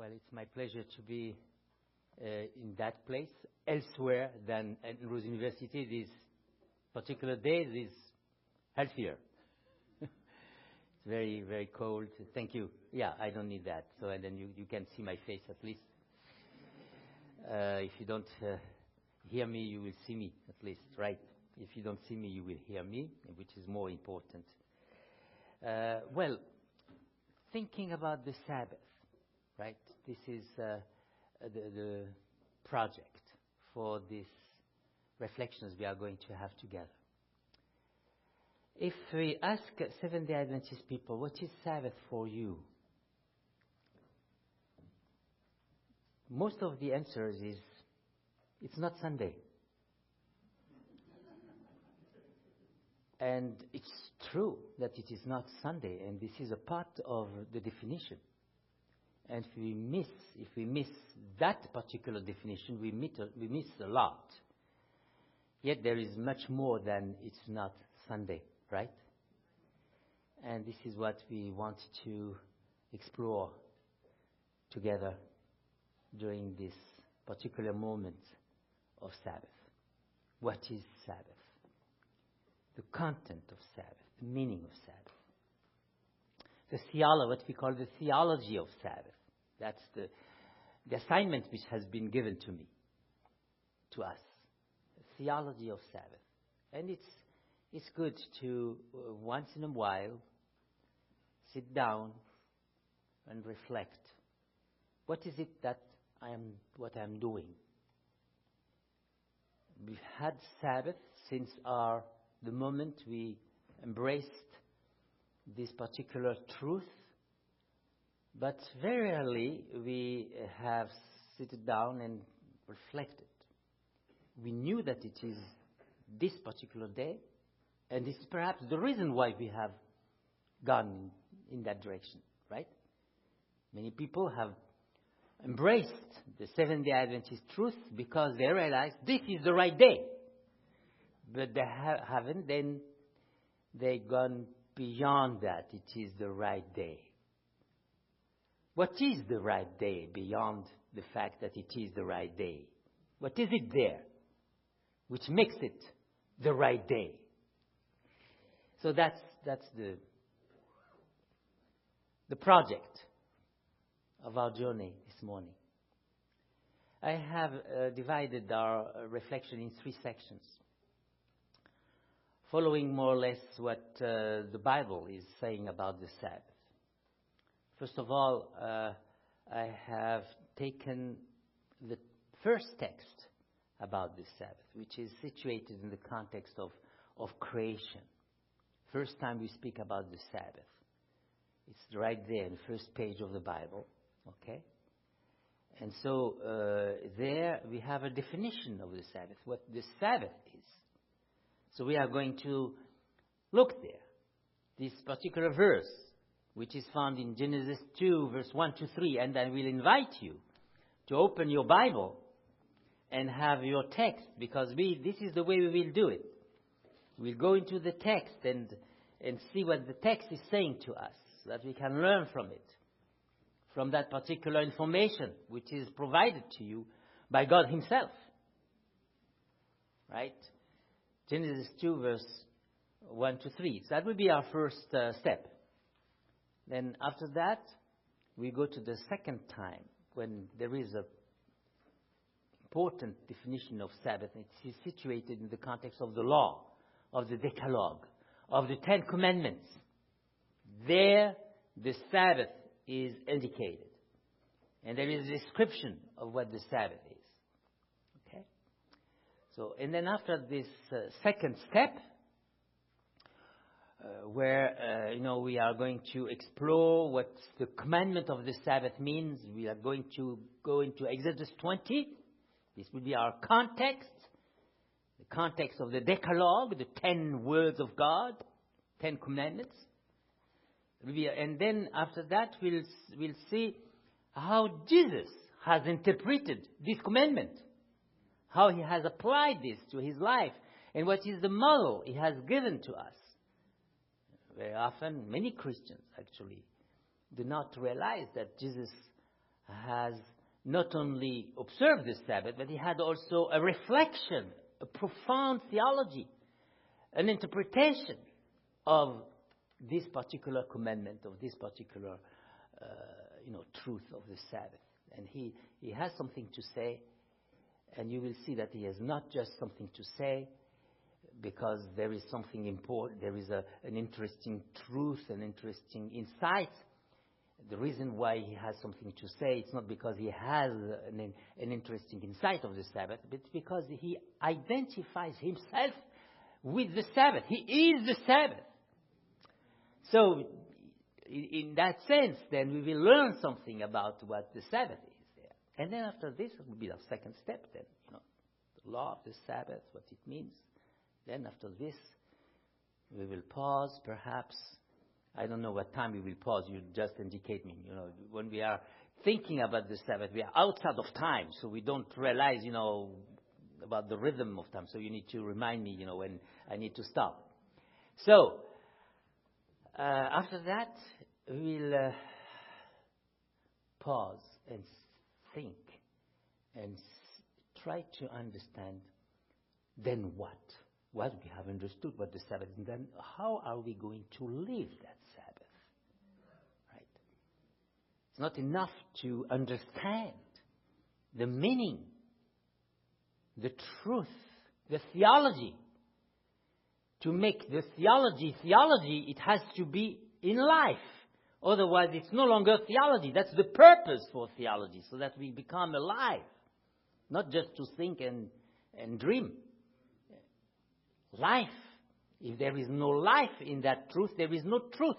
Well, it's my pleasure to be in that place, elsewhere than at Rose University. This particular day is healthier. It's very, very cold. Thank you. Yeah, I don't need that. So, and then you can see my face at least. If you don't hear me, you will see me at least, right? If you don't see me, you will hear me, which is more important. Well, thinking about the Sabbath, right? This is the project for these reflections we are going to have together. If we ask Seventh-day Adventist people, what is Sabbath for you? Most of the answers is, it's not Sunday. And it's true that it is not Sunday, and this is a part of the definition. And if we miss that particular definition, we miss a lot. Yet there is much more than it's not Sunday, right? And this is what we want to explore together during this particular moment of Sabbath. What is Sabbath? The content of Sabbath, the meaning of Sabbath. The theology, what we call the theology of Sabbath. That's the assignment which has been given to us. The theology of Sabbath. And it's good to, once in a while, sit down and reflect. What is it that what I'm doing? We've had Sabbath since the moment we embraced this particular truth, but very rarely we have sat down and reflected. We knew that it is this particular day, and this is perhaps the reason why we have gone in that direction, right? Many people have embraced the Seventh-day Adventist truth because they realize this is the right day. But they haven't, then they've gone beyond that. It is the right day. What is the right day beyond the fact that it is the right day? What is it there which makes it the right day? So that's the project of our journey this morning. I have divided our reflection in 3 sections, following more or less what the Bible is saying about the Sabbath. First of all, I have taken the first text about the Sabbath, which is situated in the context of creation. First time we speak about the Sabbath. It's right there in the first page of the Bible, okay? And so there we have a definition of the Sabbath, what the Sabbath is. So we are going to look there. This particular verse, which is found in Genesis 2, verse 1 to 3, and I will invite you to open your Bible and have your text, because this is the way we will do it. We'll go into the text and see what the text is saying to us, so that we can learn from it, from that particular information which is provided to you by God Himself. Right? Genesis 2, verse 1 to 3. So that will be our first step. Then after that, we go to the second time when there is an important definition of Sabbath. It is situated in the context of the law, of the decalog, of the 10 Commandments. There, the Sabbath is indicated. And there is a description of what the Sabbath is. Okay? So, and then after this second step, where we are going to explore what the commandment of the Sabbath means. We are going to go into Exodus 20. This will be our context, the context of the Decalogue, the 10 words of God, 10 commandments. And then after that, we'll see how Jesus has interpreted this commandment, how He has applied this to His life, and what is the model He has given to us. Very often, many Christians actually do not realize that Jesus has not only observed the Sabbath, but he had also a reflection, a profound theology, an interpretation of this particular commandment, of this particular truth of the Sabbath. And he has something to say, and you will see that he has not just something to say because there is something important, there is an interesting truth, an interesting insight. The reason why he has something to say, it's not because he has an interesting insight of the Sabbath, but because he identifies himself with the Sabbath. He is the Sabbath. So, in that sense, then we will learn something about what the Sabbath is there. And then after this, it will be our second step then, the law of the Sabbath, what it means. Then after this, we will pause, perhaps. I don't know what time we will pause. You just indicate me. When we are thinking about the Sabbath, we are outside of time, so we don't realize, about the rhythm of time. So you need to remind me, when I need to stop. So, after that, we'll pause and think and try to understand then what? What we have understood what the Sabbath is, and then how are we going to live that Sabbath? Right? It's not enough to understand the meaning, the truth, the theology. To make the theology, it has to be in life. Otherwise, it's no longer theology. That's the purpose for theology, so that we become alive. Not just to think and dream. Life. If there is no life in that truth, there is no truth.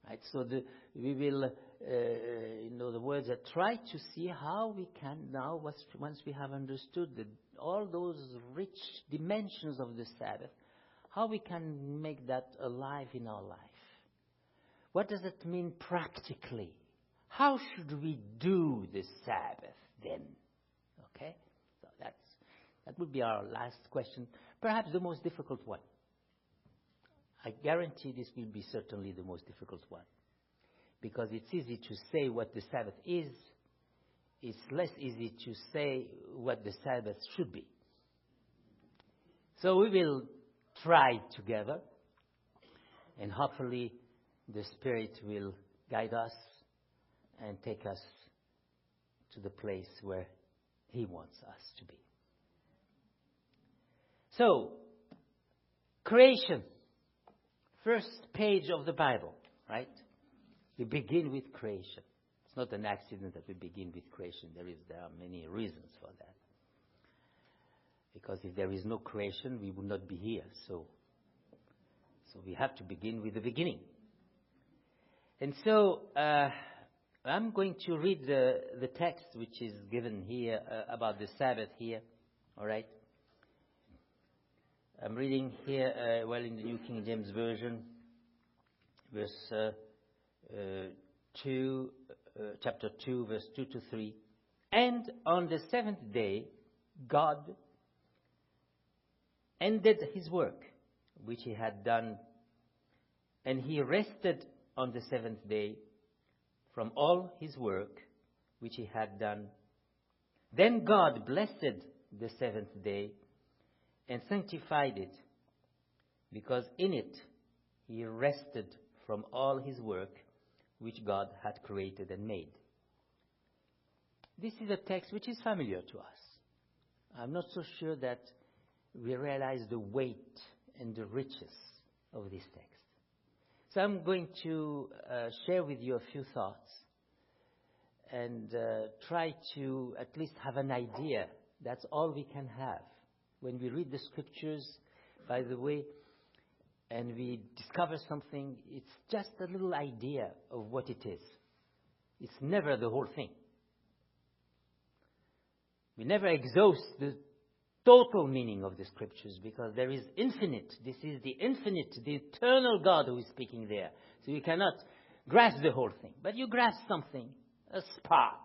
Right? So we will, in other words, try to see how we can now, once we have understood all those rich dimensions of the Sabbath, how we can make that alive in our life. What does it mean practically? How should we do the Sabbath then? Okay? So that would be our last question. Perhaps the most difficult one. I guarantee this will be certainly the most difficult one. Because it's easy to say what the Sabbath is. It's less easy to say what the Sabbath should be. So we will try together, and hopefully the Spirit will guide us and take us to the place where He wants us to be. So, creation. First page of the Bible, right? We begin with creation. It's not an accident that we begin with creation. There are many reasons for that. Because if there is no creation, we would not be here. So we have to begin with the beginning. And so I'm going to read the text which is given here about the Sabbath here. All right? I'm reading here, in the New King James Version, verse 2, chapter 2, verse 2 to 3. And on the seventh day, God ended His work, which He had done, and He rested on the seventh day from all His work, which He had done. Then God blessed the seventh day and sanctified it, because in it He rested from all His work, which God had created and made. This is a text which is familiar to us. I'm not so sure that we realize the weight and the riches of this text. So I'm going to share with you a few thoughts and try to at least have an idea. That's all we can have. When we read the scriptures, by the way, and we discover something, it's just a little idea of what it is. It's never the whole thing. We never exhaust the total meaning of the scriptures because there is infinite. This is the infinite, the eternal God who is speaking there. So you cannot grasp the whole thing. But you grasp something, a spark.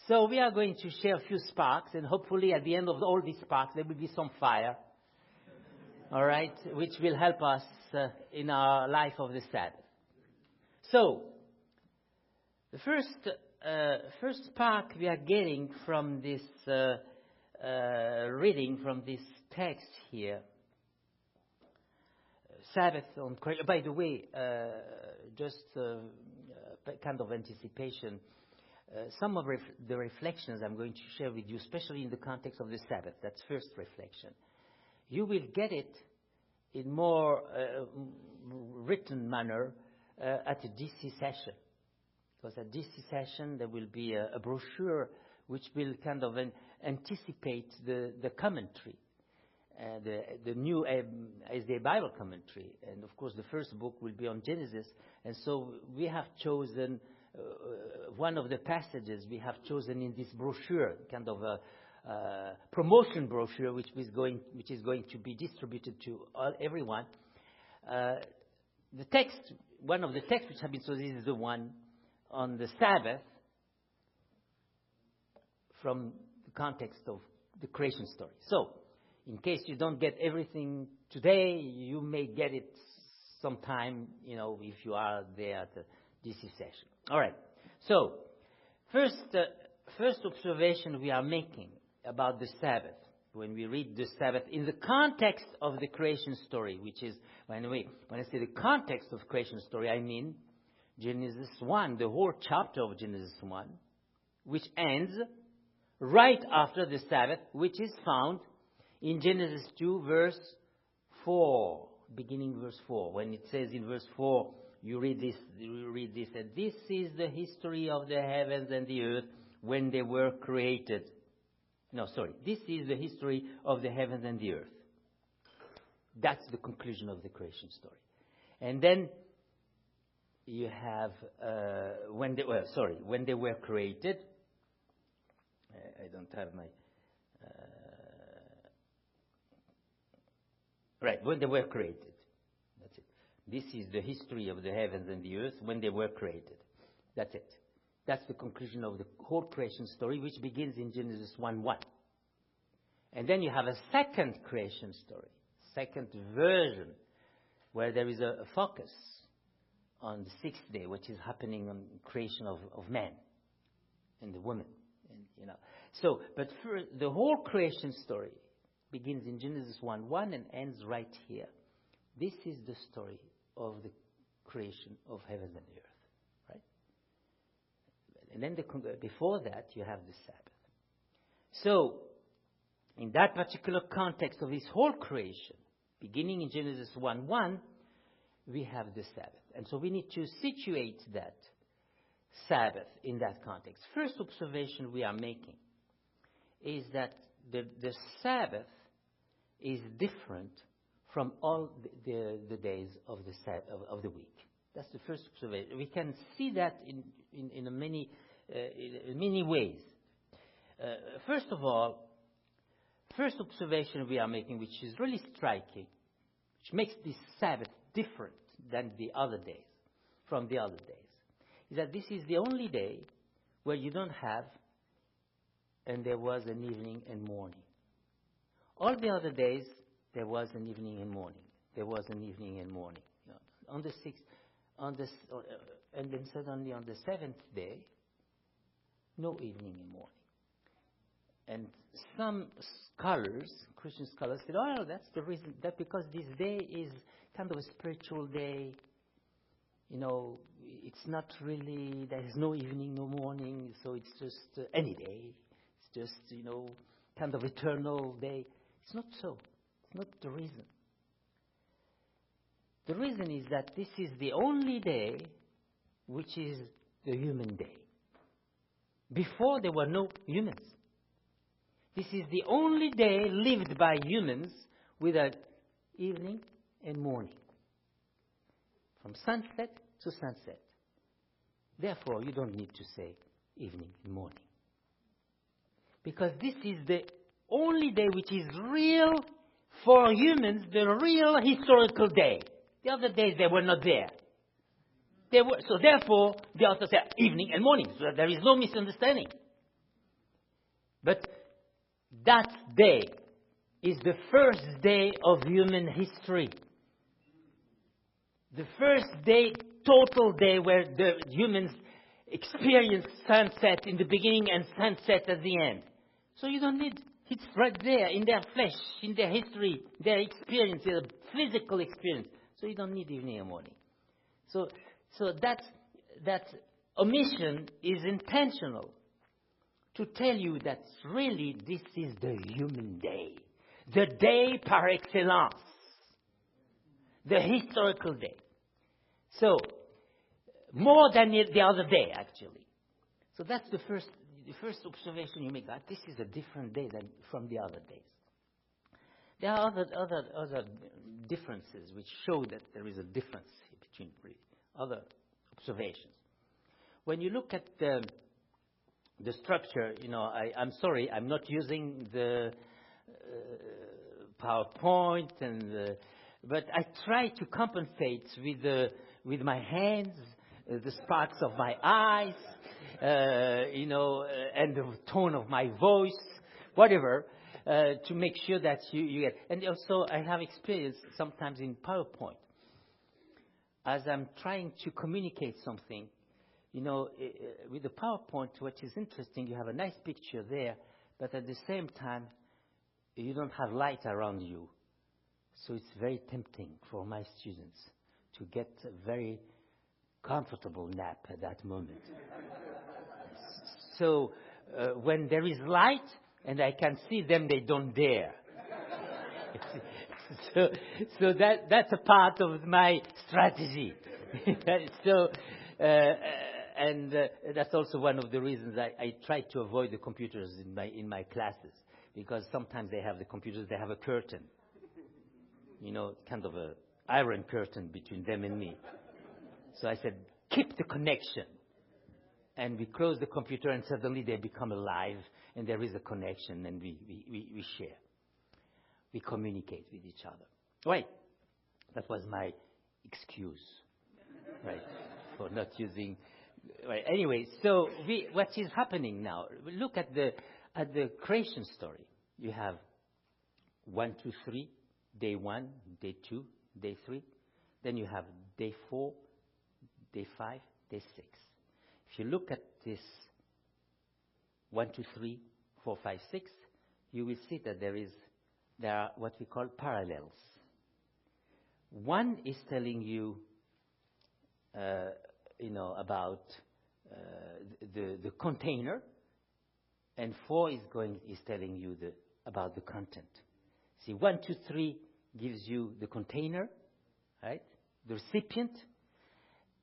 So we are going to share a few sparks, and hopefully at the end of all these sparks there will be some fire. All right, which will help us in our life of the Sabbath. So, The first part we are getting from this reading from this text here, Sabbath on creation. By the way, just kind of anticipation, some of the reflections I'm going to share with you, especially in the context of the Sabbath, that's first reflection. You will get it in more written manner at a DC session. Because at DC session there will be a brochure which will kind of anticipate the commentary, the new SD Bible commentary. And of course the first book will be on Genesis. And so we have chosen one of the passages we have chosen in this brochure, kind of a promotion brochure, which is going to be distributed to everyone. The text, one of the texts which have been chosen is the one on the Sabbath, from the context of the creation story. So, in case you don't get everything today, you may get it sometime, if you are there at the DC session. All right. So, first observation we are making about the Sabbath, when we read the Sabbath in the context of the creation story, which is, by the way, when I say the context of creation story, I mean Genesis 1, the whole chapter of Genesis 1, which ends right after the Sabbath, which is found in Genesis 2, verse 4, beginning verse 4. When it says in verse 4, you read this, and this is the history of the heavens and the earth when they were created. This is the history of the heavens and the earth. That's the conclusion of the creation story. And then you have when they were created. I don't have my when they were created. That's it. This is the history of the heavens and the earth when they were created. That's it. That's the conclusion of the whole creation story, which begins in Genesis 1:1. And then you have a second creation story, second version, where there is a focus on the sixth day, which is happening on creation of man and the woman. And, but the whole creation story begins in Genesis 1:1 and ends right here. This is the story of the creation of heaven and the earth, right? And then before that, you have the Sabbath. So, in that particular context of this whole creation, beginning in Genesis 1:1, we have the Sabbath. And so we need to situate that Sabbath in that context. First observation we are making is that the Sabbath is different from all the days of the week. That's the first observation. We can see that in many ways. First of all, first observation we are making, which is really striking, which makes this Sabbath different than the other days, from the other days, is that this is the only day where you don't have, and there was an evening and morning. All the other days, there was an evening and morning. There was an evening and morning. On the sixth, and then suddenly on the seventh day, no evening and morning. And some scholars, Christian scholars, said, "Oh, that's the reason. That because this day is kind of a spiritual day. It's not really. There is no evening, no morning. So it's just any day. It's just kind of eternal day." It's not so. It's not the reason. The reason is that this is the only day which is the human day. Before there were no humans. This is the only day lived by humans with an evening and morning. From sunset to sunset. Therefore, you don't need to say evening and morning. Because this is the only day which is real for humans, the real historical day. The other days, they were not there. So therefore, the author said evening and morning. So there is no misunderstanding. But that day is the first day of human history. The first day, total day, where the humans experience sunset in the beginning and sunset at the end. So you don't need, it's right there in their flesh, in their history, their experience, their physical experience. So you don't need evening and morning. So that omission is intentional to tell you that really this is the human day. The day par excellence. The historical day. So, more than the other day, actually. So that's the first observation you make. That this is a different day than from the other days. There are other differences which show that there is a difference between other observations. When you look at the structure, I'm sorry, I'm not using the PowerPoint but I try to compensate with my hands, the sparks of my eyes, and the tone of my voice, whatever, to make sure that you get. And also, I have experience sometimes in PowerPoint. As I'm trying to communicate something, with the PowerPoint, what is interesting, you have a nice picture there, but at the same time, you don't have light around you. So it's very tempting for my students to get a very comfortable nap at that moment. So when there is light and I can see them, they don't dare. so that's a part of my strategy. And that's also one of the reasons I try to avoid the computers in my classes, because sometimes they have the computers, they have a curtain. Kind of an iron curtain between them and me. So I said, keep the connection. And we close the computer and suddenly they become alive and there is a connection and we share. We communicate with each other. Right. That was my excuse. Right. For not using. Right. Anyway, so what is happening now? Look at the creation story. You have 1, 2, 3. Day 1, day 2, day 3. Then you have day 4, day 5, day 6. If you look at this 1, 2, 3, 4, 5, 6, you will see that there are what we call parallels. One is telling you, about the container, and 4 is telling you about the content. See, 1, 2, 3 gives you the container, right? The recipient.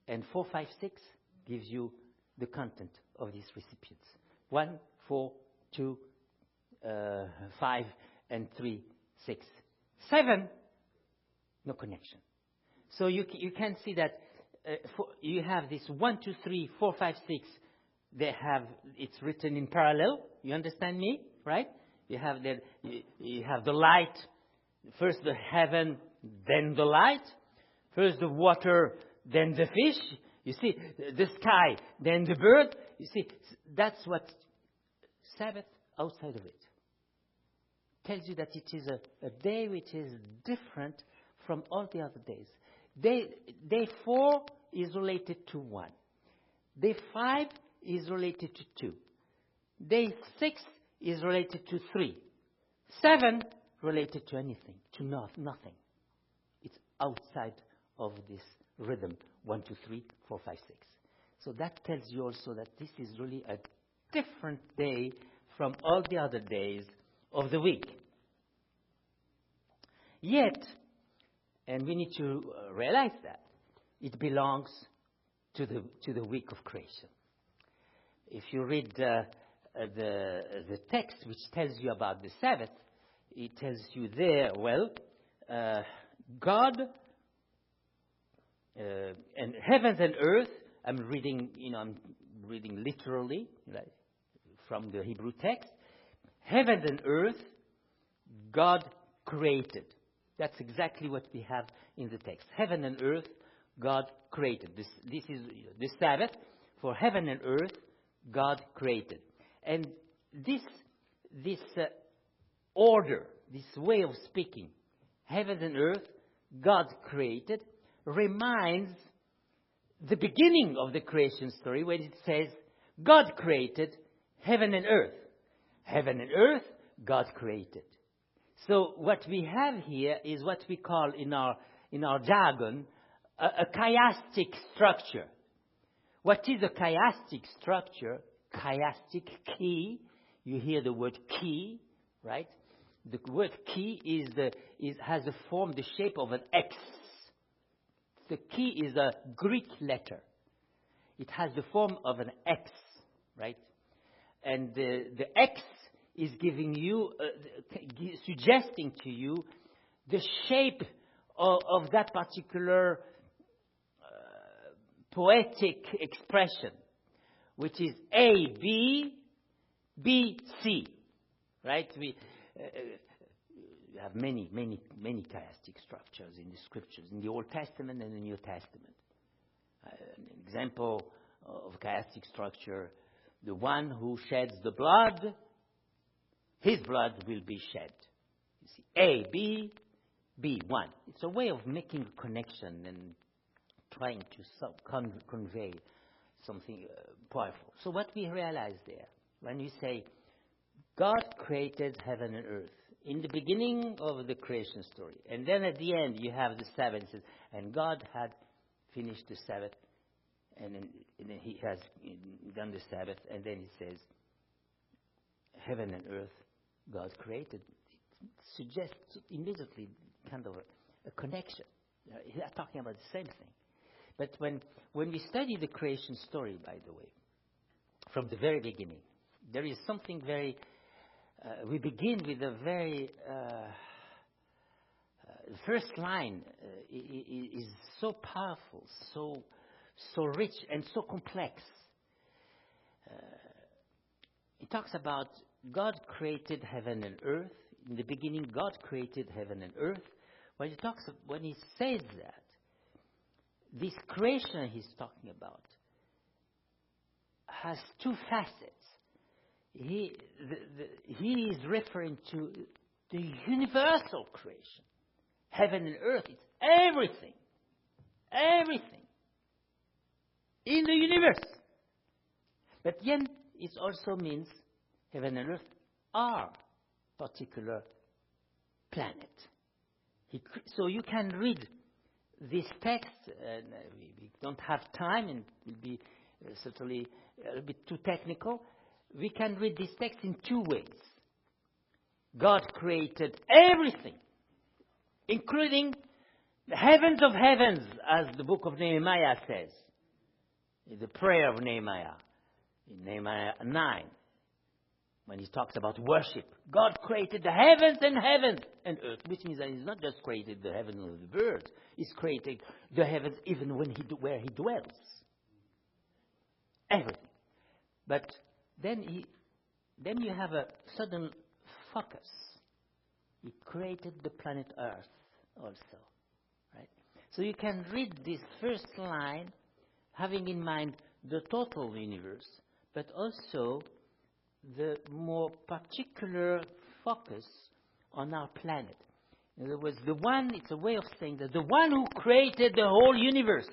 And 4, 5, 6 gives you the content of these recipients. 1, 4, 2, 5, and 3, 6. 7, no connection. So you can see that you have this 1, 2, 3, 4, 5, 6. It's written in parallel. You understand me, right? You have the light, first the heaven, then the light. First the water, then the fish. You see, the sky, then the bird. You see, that's what Sabbath outside of it tells you, that it is a day which is different from all the other days. Day 4 is related to 1. Day 5 is related to 2. Day 6 is related to 3. 7 related to anything, to nothing. It's outside of this rhythm, 1, 2, 3, 4, 5, 6. So that tells you also that this is really a different day from all the other days of the week. Yet, and we need to realize that, it belongs to the week of creation. If you read the text which tells you about the Sabbath, it tells you there, God and heavens and earth. I'm reading literally, right, from the Hebrew text. Heavens and earth, God created. That's exactly what we have in the text. Heaven and earth, God created. This is the Sabbath. For heaven and earth, God created. And this order, this way of speaking, heaven and earth, God created, reminds the beginning of the creation story when it says, God created heaven and earth. Heaven and earth, God created. So what we have here is what we call in our jargon a chiastic structure. What is a chiastic structure? Chiastic, key. You hear the word key, right? The word key has the form, the shape of an X. The key is a Greek letter. It has the form of an X, right? And the X is giving you, suggesting to you the shape of that particular poetic expression, which is A, B, B, C, right? We have many chiastic structures in the scriptures, in the Old Testament and the New Testament. An example of chiastic structure, the one who sheds the blood, his blood will be shed. You see, A, B, B, one. It's a way of making a connection and trying to convey something powerful. So what we realize there, when we say God created heaven and earth, in the beginning of the creation story, and then at the end you have the Sabbath, and God had finished the Sabbath, and then he has done the Sabbath, and then he says, heaven and earth, God created. It suggests immediately kind of a connection. They are talking about the same thing. But when we study the creation story, by the way, from the very beginning, there is something very... we begin with a very... the first line is so powerful, so rich, and so complex. It talks about God created heaven and earth. In the beginning, God created heaven and earth. When he says that, this creation he's talking about has two facets. He is referring to the universal creation. Heaven and earth, it's everything. Everything. In the universe. But then it also means heaven and earth are particular planet. So you can read this text, and we don't have time, and it will be certainly a bit too technical. We can read this text in two ways. God created everything, including the heavens of heavens, as the book of Nehemiah says. The prayer of Nehemiah, in Nehemiah 9, when he talks about worship. God created the heavens and earth, which means that he's not just created the heavens and the birds, he's created the heavens even where he dwells. Everything. But then you have a sudden focus. He created the planet Earth also. Right? So you can read this first line having in mind the total universe, but also the more particular focus on our planet. In other words, it's a way of saying that the one who created the whole universe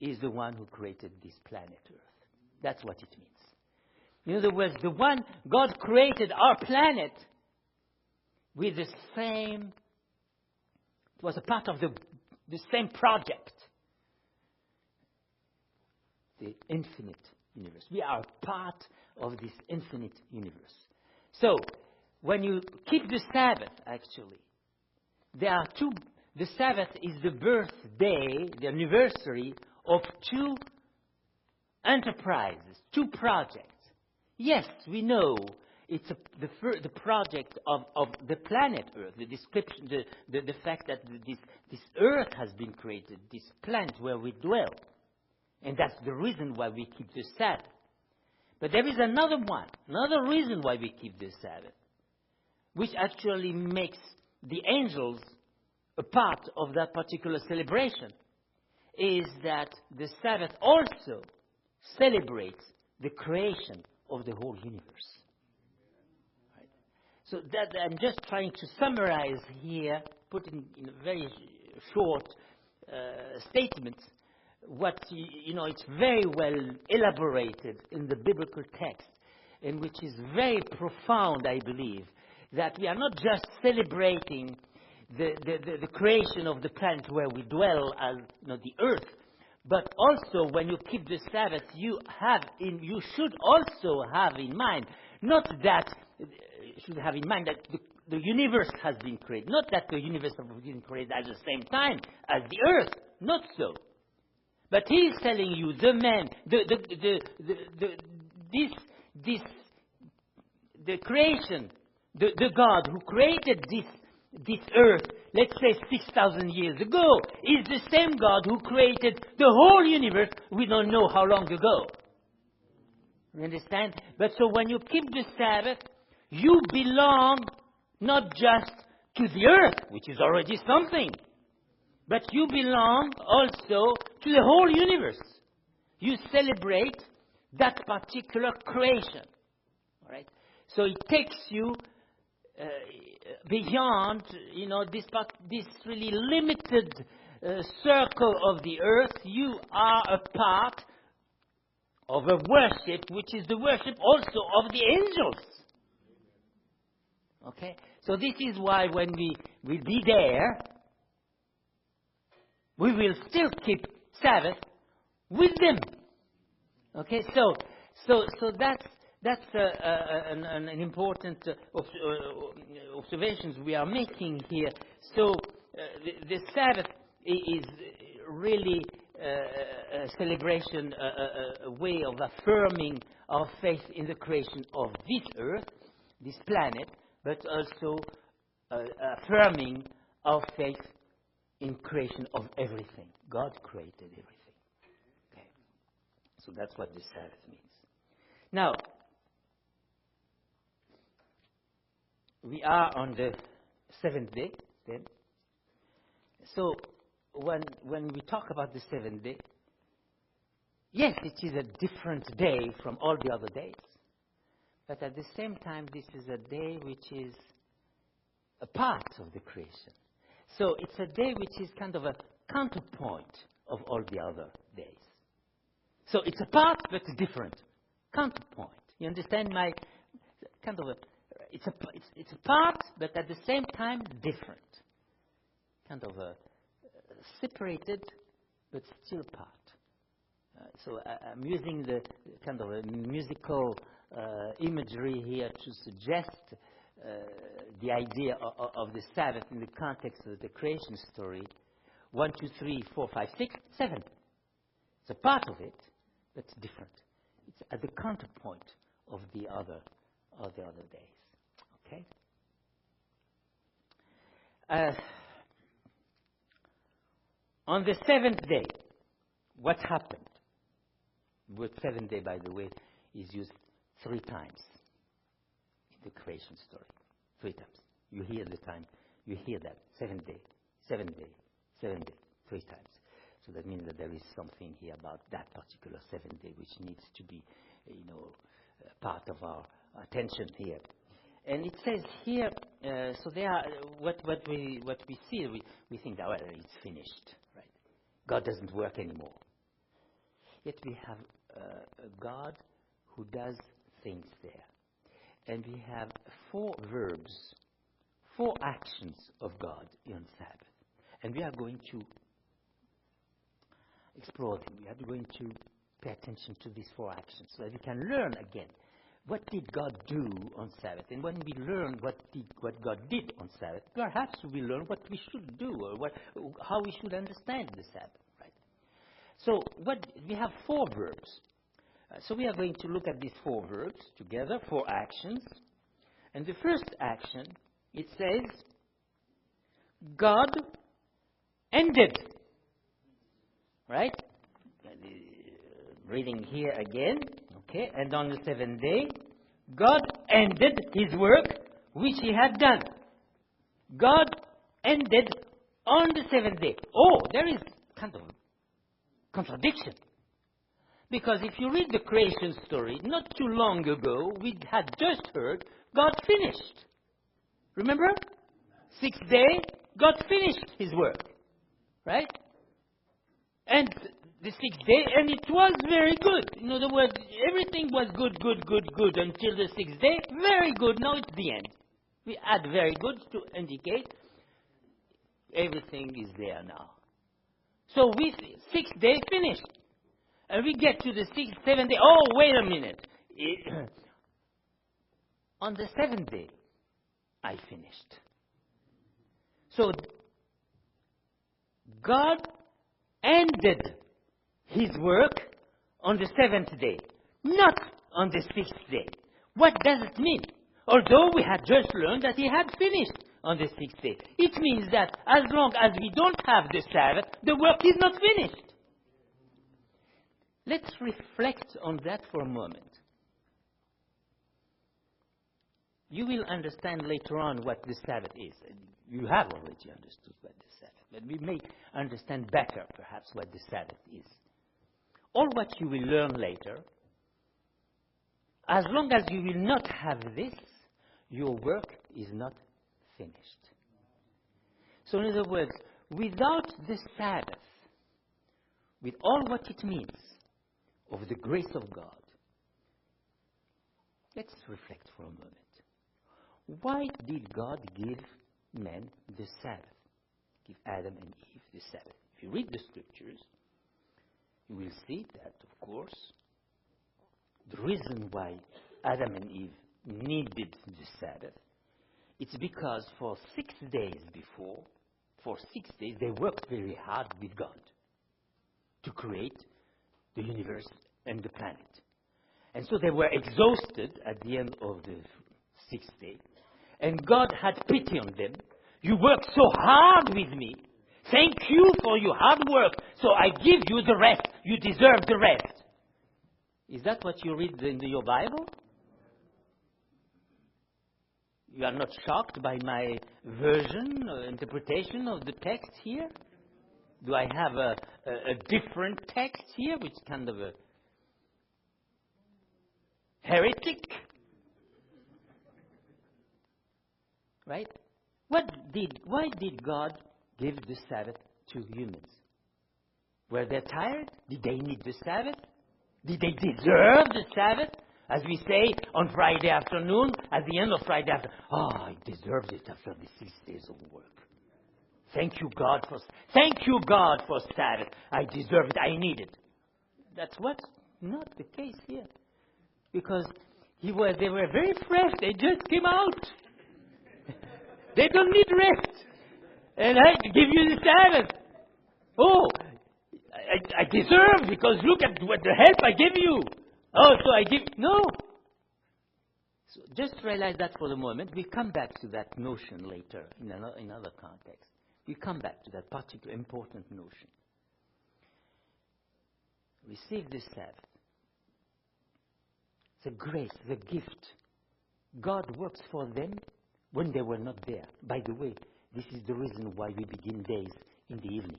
is the one who created this planet Earth. That's what it means. In other words, the one God created our planet with the same, it was a part of the same project. The infinite universe. We are part of this infinite universe. So, when you keep the Sabbath, actually, there are two. The Sabbath is the birthday, the anniversary of two enterprises, two projects. Yes, we know it's the project of the planet Earth, the description, the fact that this Earth has been created, this planet where we dwell. And that's the reason why we keep the Sabbath. But there is another reason why we keep the Sabbath, which actually makes the angels a part of that particular celebration, is that the Sabbath also celebrates the creation of the whole universe. Right? So that I'm just trying to summarize here, put in a very short statement, it's very well elaborated in the biblical text, and which is very profound, I believe, that we are not just celebrating the creation of the planet where we dwell, as the earth, but also when you keep the Sabbath, you should also have in mind, not that should have in mind that the universe has been created, not that the universe has been created at the same time as the earth, not so. But he is telling you, the creation, the God who created this earth, let's say 6,000 years ago, is the same God who created the whole universe we don't know how long ago. You understand? But so when you keep the Sabbath, you belong not just to the earth, which is already something, but you belong also to the whole universe. You celebrate that particular creation. All right? So it takes you beyond, this really limited circle of the earth. You are a part of a worship, which is the worship also of the angels. Okay? So this is why when we will be there, we will still keep Sabbath with them. Okay? So that's an important observations we are making here. So the Sabbath is really a celebration, a way of affirming our faith in the creation of this earth, this planet, but also affirming our faith in creation of everything. God created everything. Okay. So that's what the Sabbath means. Now, we are on the seventh day then. So when we talk about the seventh day, yes, it is a different day from all the other days. But at the same time, this is a day which is a part of the creation. So it's a day which is kind of a counterpoint of all the other days. So it's a part, but different. Counterpoint. You understand my kind of it's a part, but at the same time different. Kind of a separated, but still part. So I'm using the kind of a musical imagery here to suggest the idea of the Sabbath in the context of the creation story. 1, 2, 3, 4, 5, 6, 7. It's a part of it, but it's different. It's at the counterpoint of the other days. Okay. On the seventh day, what happened? The word seventh day, by the way, is used 3 times in the creation story. 3 times. You hear that. 7th day, 7th day, 7th day, 3 times. So that means that there is something here about that particular 7th day which needs to be, part of our attention here. And it says here, so there are what we see, we think that, well, it's finished, right? God doesn't work anymore. Yet we have a God who does things there. And we have 4 verbs, 4 actions of God on Sabbath. And we are going to explore them. We are going to pay attention to these 4 actions so that we can learn again, what did God do on Sabbath? And when we learn what God did on Sabbath, perhaps we learn what we should do or how we should understand the Sabbath. Right? So we have 4 verbs. So we are going to look at these 4 verbs together, 4 actions. And the first action, it says, God ended. Right? Reading here again. Okay, and on the 7th day, God ended his work which he had done. God ended on the 7th day. Oh, there is kind of contradiction. Because if you read the creation story, not too long ago, we had just heard God finished. Remember? 6th day, God finished his work. Right? And the sixth day, and it was very good. In other words, everything was good until the sixth day. Very good. Now it's the end. We add very good to indicate everything is there now. So we sixth day finished. And we get to the sixth, seventh day. Oh, wait a minute. On the seventh day, I finished. So God ended His work on the seventh day, not on the sixth day. What does it mean? Although we had just learned that He had finished on the sixth day. It means that as long as we don't have the Sabbath, the work is not finished. Let's reflect on that for a moment. You will understand later on what the Sabbath is. You have already understood what the Sabbath is, but we may understand better, perhaps, what the Sabbath is. All what you will learn later, as long as you will not have this, your work is not finished. So in other words, without the Sabbath, with all what it means of the grace of God, let's reflect for a moment. Why did God give men the Sabbath? Give Adam and Eve the Sabbath. If you read the scriptures, you will see that, of course, the reason why Adam and Eve needed the Sabbath, it's because for 6 days before, for 6 days, they worked very hard with God to create the universe and the planet. And so they were exhausted at the end of the 6th day. And God had pity on them. You worked so hard with me. Thank you for your hard work. So I give you the rest. You deserve the rest. Is that what you read in your Bible? You are not shocked by my version or interpretation of the text here? Do I have a different text here, which is kind of a heretic? Right? Why did God give the Sabbath to humans? Were they tired? Did they need the Sabbath? Did they deserve the Sabbath? As we say on Friday afternoon, at the end of Friday afternoon, I deserved it after the 6 days of work. Thank you, God, for Sabbath. I deserve it. I need it. That's what's not the case here. Because they were very fresh. They just came out. They don't need rest. And I give you the Sabbath. Oh, I deserve, because look at what the help I give you. Oh, so I give... No. So just realize that for the moment. We'll come back to that notion later in another context. We'll come back to that particular important notion. Receive the Sabbath. The grace, the gift. God works for them when they were not there. By the way, this is the reason why we begin days in the evening.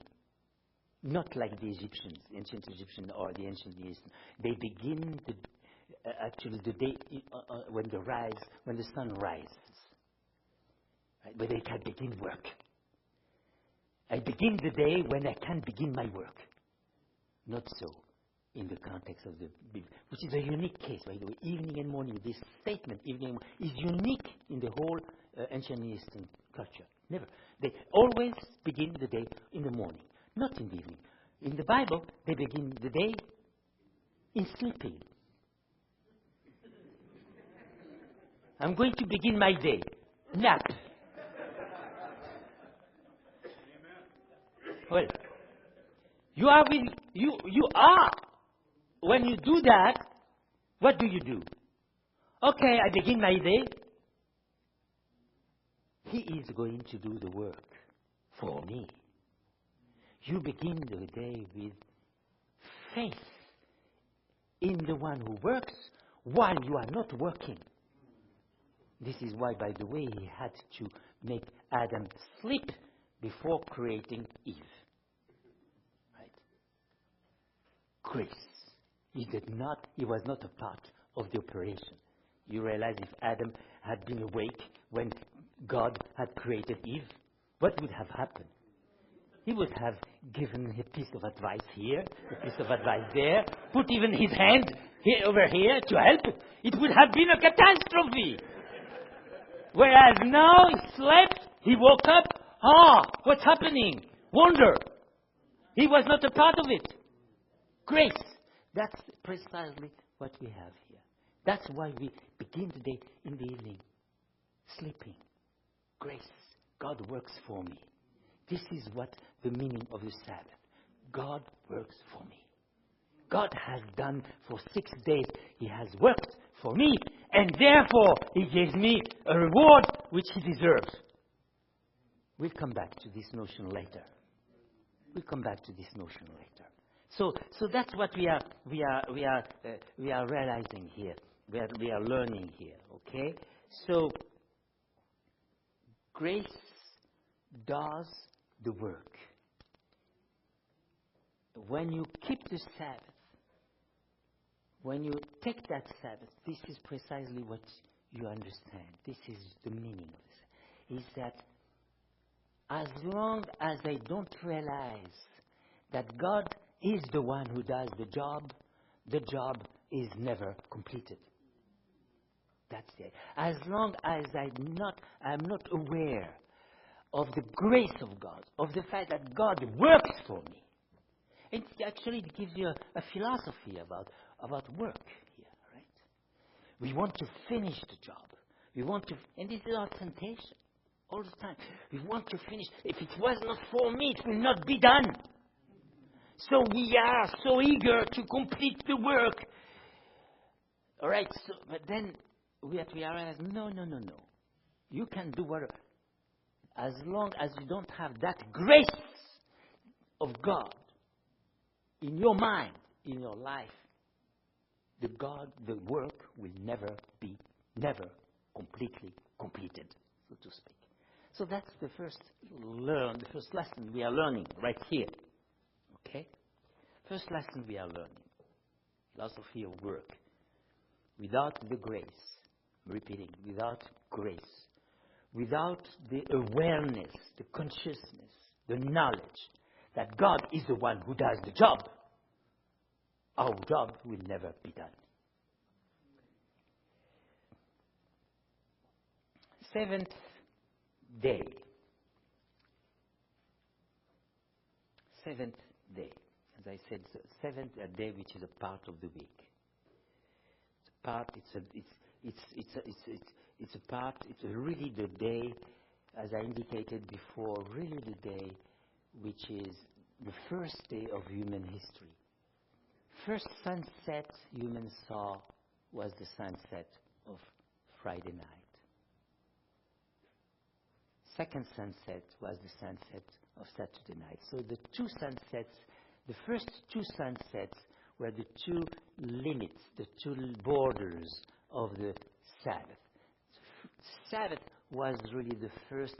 Not like the Egyptians, ancient Egyptians or the ancient Near Eastern. They begin actually the day when the sun rises, right, where they can begin work. I begin the day when I can begin my work. Not so in the context of the Bible, which is a unique case, by the way. Evening and morning, this statement, evening and morning, is unique in the whole ancient Near Eastern culture. Never. They always begin the day in the morning. Not in the evening. In the Bible, they begin the day in sleeping. I'm going to begin my day. Nap. Well, you are when you do that, what do you do? Okay, I begin my day. He is going to do the work for me. You begin the day with faith in the one who works while you are not working. This is why, by the way, he had to make Adam sleep before creating Eve. Right? Grace. He was not a part of the operation. You realize if Adam had been awake when God had created Eve, what would have happened? He would have given a piece of advice here, a piece of advice there, put even his hand here, over here to help. It would have been a catastrophe. Whereas now he slept, he woke up, what's happening? Wonder. He was not a part of it. Grace. That's precisely what we have here. That's why we begin the day in the evening. Sleeping. Grace. God works for me. This is what the meaning of the Sabbath. God works for me. God has done for 6 days. He has worked for me. And therefore, He gives me a reward which He deserves. We'll come back to this notion later. So that's what we are realizing here. We are learning here. Okay. So grace does the work. When you keep the Sabbath, when you take that Sabbath, this is precisely what you understand. This is the meaning of this. Is that as long as I don't realize that God is the one who does the job is never completed. That's it. As long as I'm not aware of the grace of God, of the fact that God works for me. It actually gives you a philosophy about work here, right? We want to finish the job. And this is our temptation all the time. We want to finish. If it was not for me, it will not be done. So we are so eager to complete the work. All right, but then we have to realize, no. You can do whatever. As long as you don't have that grace of God in your mind, in your life, the work will never completely completed, so to speak. So that's the first lesson we are learning right here. Okay? First lesson we are learning. Philosophy of work. Without the grace, I'm repeating, without grace, without the awareness, the consciousness, the knowledge that God is the one who does the job, our job will never be done. Seventh day. Seventh day. As I said, seventh day, which is a part of the week. It's really the day, as I indicated before, really the day which is the first day of human history. First sunset humans saw was the sunset of Friday night. Second sunset was the sunset of Saturday night. So the two sunsets, the first two sunsets were the two limits, the two borders of the Sabbath. Sabbath was really the first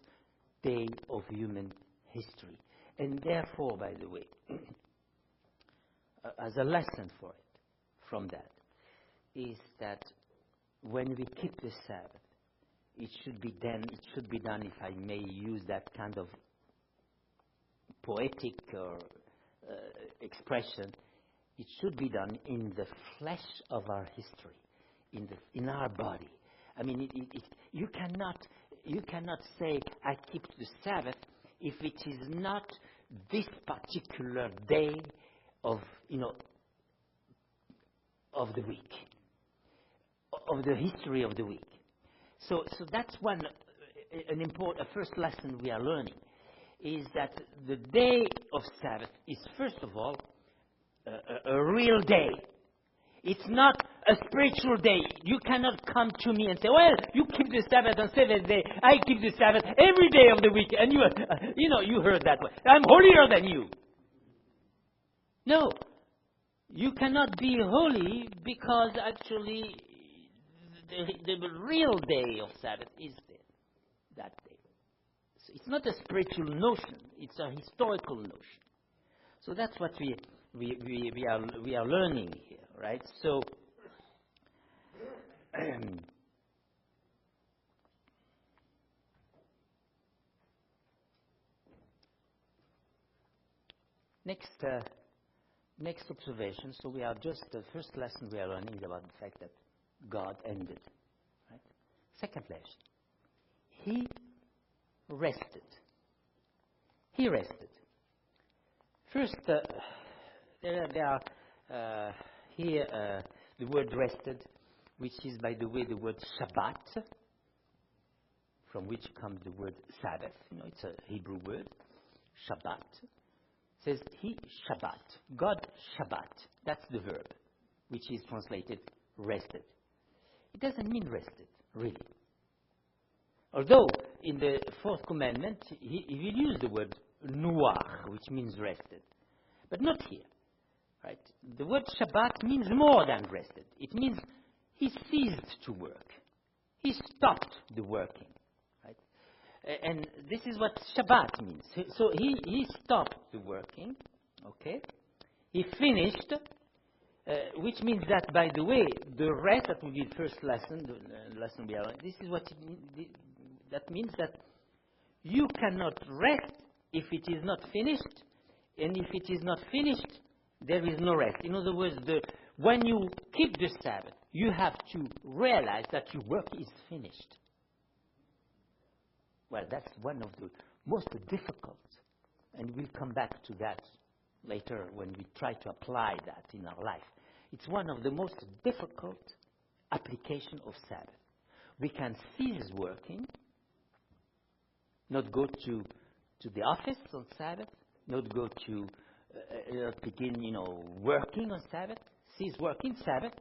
day of human history. And therefore, by the way, as a lesson for it, from that, is that when we keep the Sabbath, it should be done, if I may use that kind of poetic or expression, it should be done in the flesh of our history, in our body. I mean, you cannot say I keep the Sabbath if it is not this particular day of the week, of the history of the week. So that's a first lesson we are learning, is that the day of Sabbath is first of all a real day. It's not a spiritual day. You cannot come to me and say, well, you keep the Sabbath on seventh day. I keep the Sabbath every day of the week. And you heard that way. I'm holier than you. No. You cannot be holy because actually the real day of Sabbath is that day. So it's not a spiritual notion. It's a historical notion. So that's what we are learning here. Right? So, Next observation. So we are just the first lesson we are learning is about the fact that God ended. Right? Second lesson. He rested. He rested. First, there are here the word rested, which is, by the way, the word Shabbat, from which comes the word Sabbath. It's a Hebrew word, Shabbat. It says he Shabbat. God Shabbat. That's the verb, which is translated rested. It doesn't mean rested, really. Although in the fourth commandment, he will use the word nuach, which means rested. But not here. Right? The word Shabbat means more than rested. It means he ceased to work. He stopped the working. Right? And this is what Shabbat means. So he stopped the working. Okay? He finished, which means that, by the way, the rest, that will be the first lesson, the lesson we are, this is what that means, that you cannot rest if it is not finished, and if it is not finished, there is no rest. In other words, when you keep the Sabbath, you have to realize that your work is finished. Well, that's one of the most difficult, and we'll come back to that later when we try to apply that in our life. It's one of the most difficult application of Sabbath. We can cease working, not go to the office on Sabbath, not go to begin, working on Sabbath, cease working Sabbath,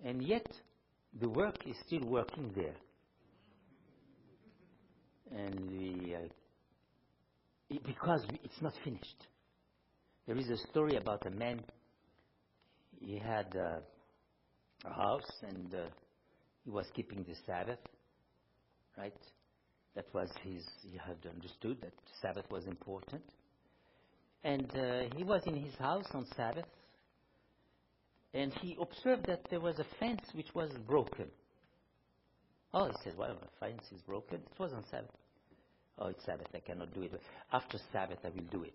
and yet the work is still working there. And because it's not finished. There is a story about a man. He had a house, and he was keeping the Sabbath, right? That was he had understood that Sabbath was important. And he was in his house on Sabbath, and he observed that there was a fence which was broken. Oh, he said, well, the fence is broken. It was on Sabbath. Oh, it's Sabbath, I cannot do it. After Sabbath, I will do it.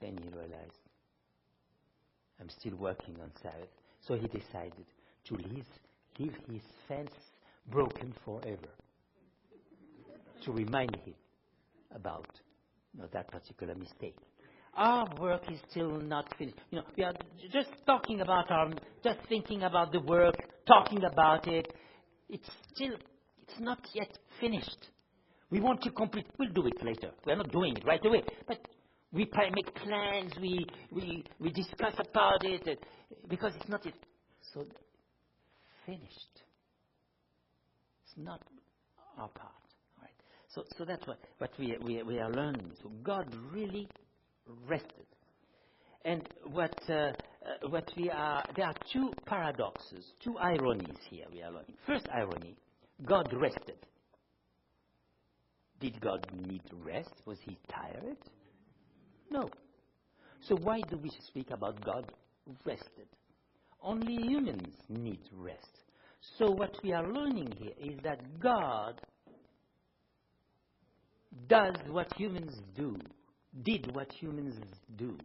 Then he realized, I'm still working on Sabbath. So he decided to leave his fence broken forever, to remind him about that particular mistake. Our work is still not finished. We are just talking about just thinking about the work, talking about it. It's not yet finished. We want to complete. We'll do it later. We're not doing it right away. But we make plans. We discuss about it because it's not yet so finished. It's not our part. Right? So that's what we are learning. So God really rested. And there are two paradoxes, two ironies here we are learning. First irony, God rested. Did God need rest? Was he tired? No. So why do we speak about God rested? Only humans need rest. So what we are learning here is that God does what humans do, did what humans do.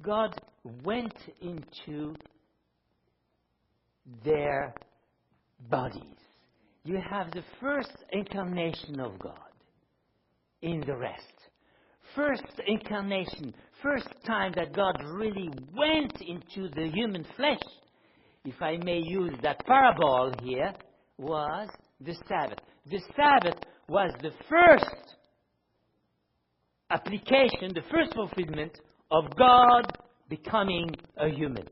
God went into their bodies. You have the first incarnation of God in the rest. First incarnation, first time that God really went into the human flesh, if I may use that parable here, was the Sabbath. The Sabbath was the first application, the first fulfillment of God becoming a human.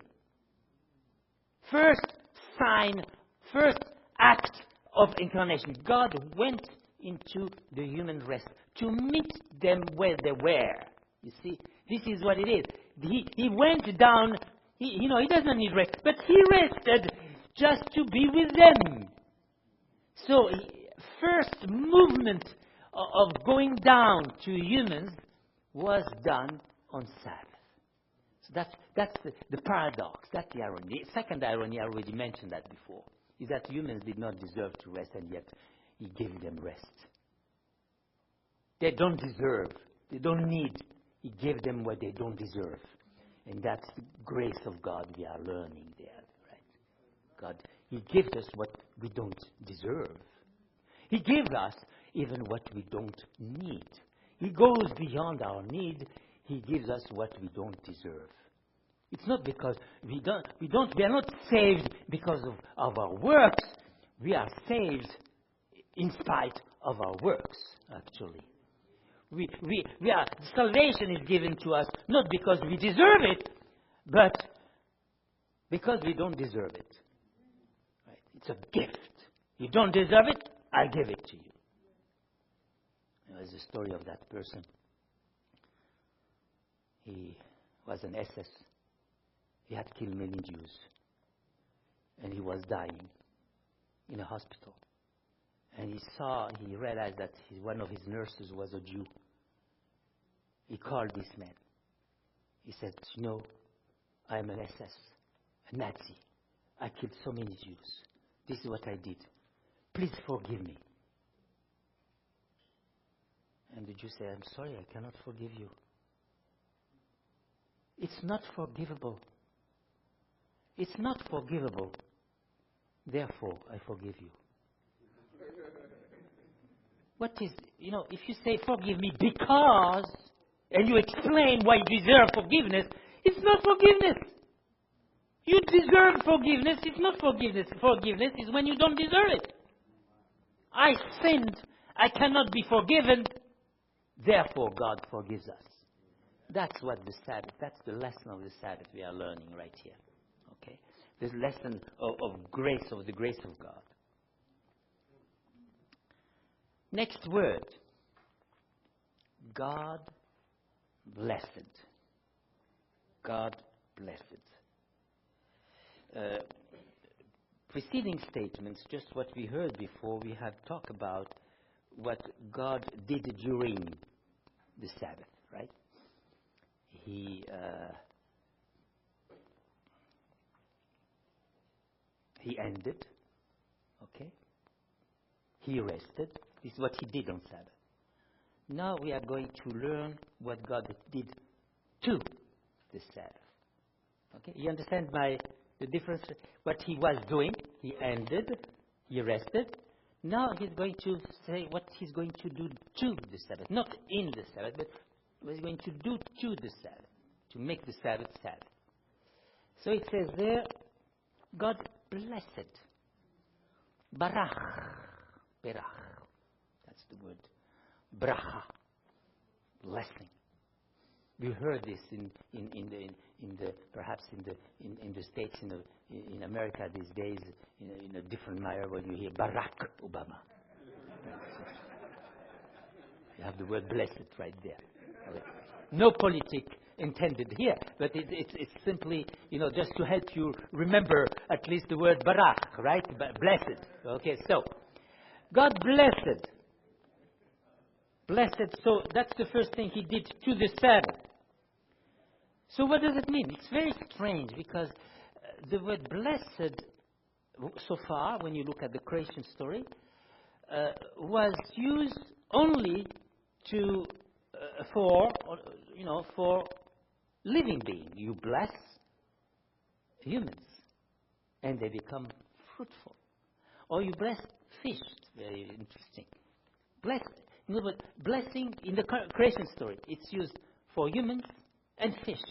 First sign, first act of incarnation. God went into the human rest to meet them where they were. You see, this is what it is. He went down. He doesn't need rest, but he rested just to be with them. So, first movement of going down to humans was done on Sabbath. So that's the paradox. That's the irony. The second irony, I already mentioned that before, is that humans did not deserve to rest, and yet he gave them rest. they don't deserve. They don't need. He gave them what they don't deserve. And that's the grace of God we are learning there, right? God, He gives us what we don't deserve. He gives us even what we don't need. He goes beyond our need. He gives us what we don't deserve. It's not because we are not saved because of our works. We are saved in spite of our works, actually. Salvation is given to us not because we deserve it, but because we don't deserve it. Right? It's a gift. You don't deserve it, I give it to you. There's a story of that person. He was an SS. He had killed many Jews. And he was dying in a hospital. And he realized that one of his nurses was a Jew. He called this man. He said, you know, I am an SS, a Nazi. I killed so many Jews. This is what I did. Please forgive me. And the Jew said, I'm sorry, I cannot forgive you. It's not forgivable. It's not forgivable. Therefore, I forgive you. What is, if you say forgive me because, and you explain why you deserve forgiveness, it's not forgiveness. You deserve forgiveness. It's not forgiveness. Forgiveness is when you don't deserve it. I sinned. I cannot be forgiven. Therefore, God forgives us. That's what the Sabbath, that's the lesson of the Sabbath we are learning right here. Okay? This lesson of grace, of the grace of God. Next word. God blessed. God blessed. Preceding statements, just what we heard before, we have talked about what God did during the Sabbath, right? He ended, okay? He rested. This is what he did on Sabbath. Now we are going to learn what God did to the Sabbath. Okay, you understand the difference? What he was doing, he ended, he rested. Now he's going to say what he's going to do to the Sabbath. Not in the Sabbath, but what he's going to do to the Sabbath. To make the Sabbath Sabbath. So it says there, God blessed. Barach. Berach. That's the word. Bracha. Blessing. We heard this in the States, in America these days, in a different manner when you hear Barack Obama. You have the word blessed right there. Okay. No politic intended here, but it's simply, just to help you remember at least the word Barach, right? Blessed. Okay, so God blessed. Blessed, so that's the first thing he did to the Sabbath. So what does it mean? It's very strange because the word blessed, so far, when you look at the creation story, was used only for living beings. You bless humans, and they become fruitful. Or you bless fish. Very interesting. But blessing in the creation story, it's used for humans and fish.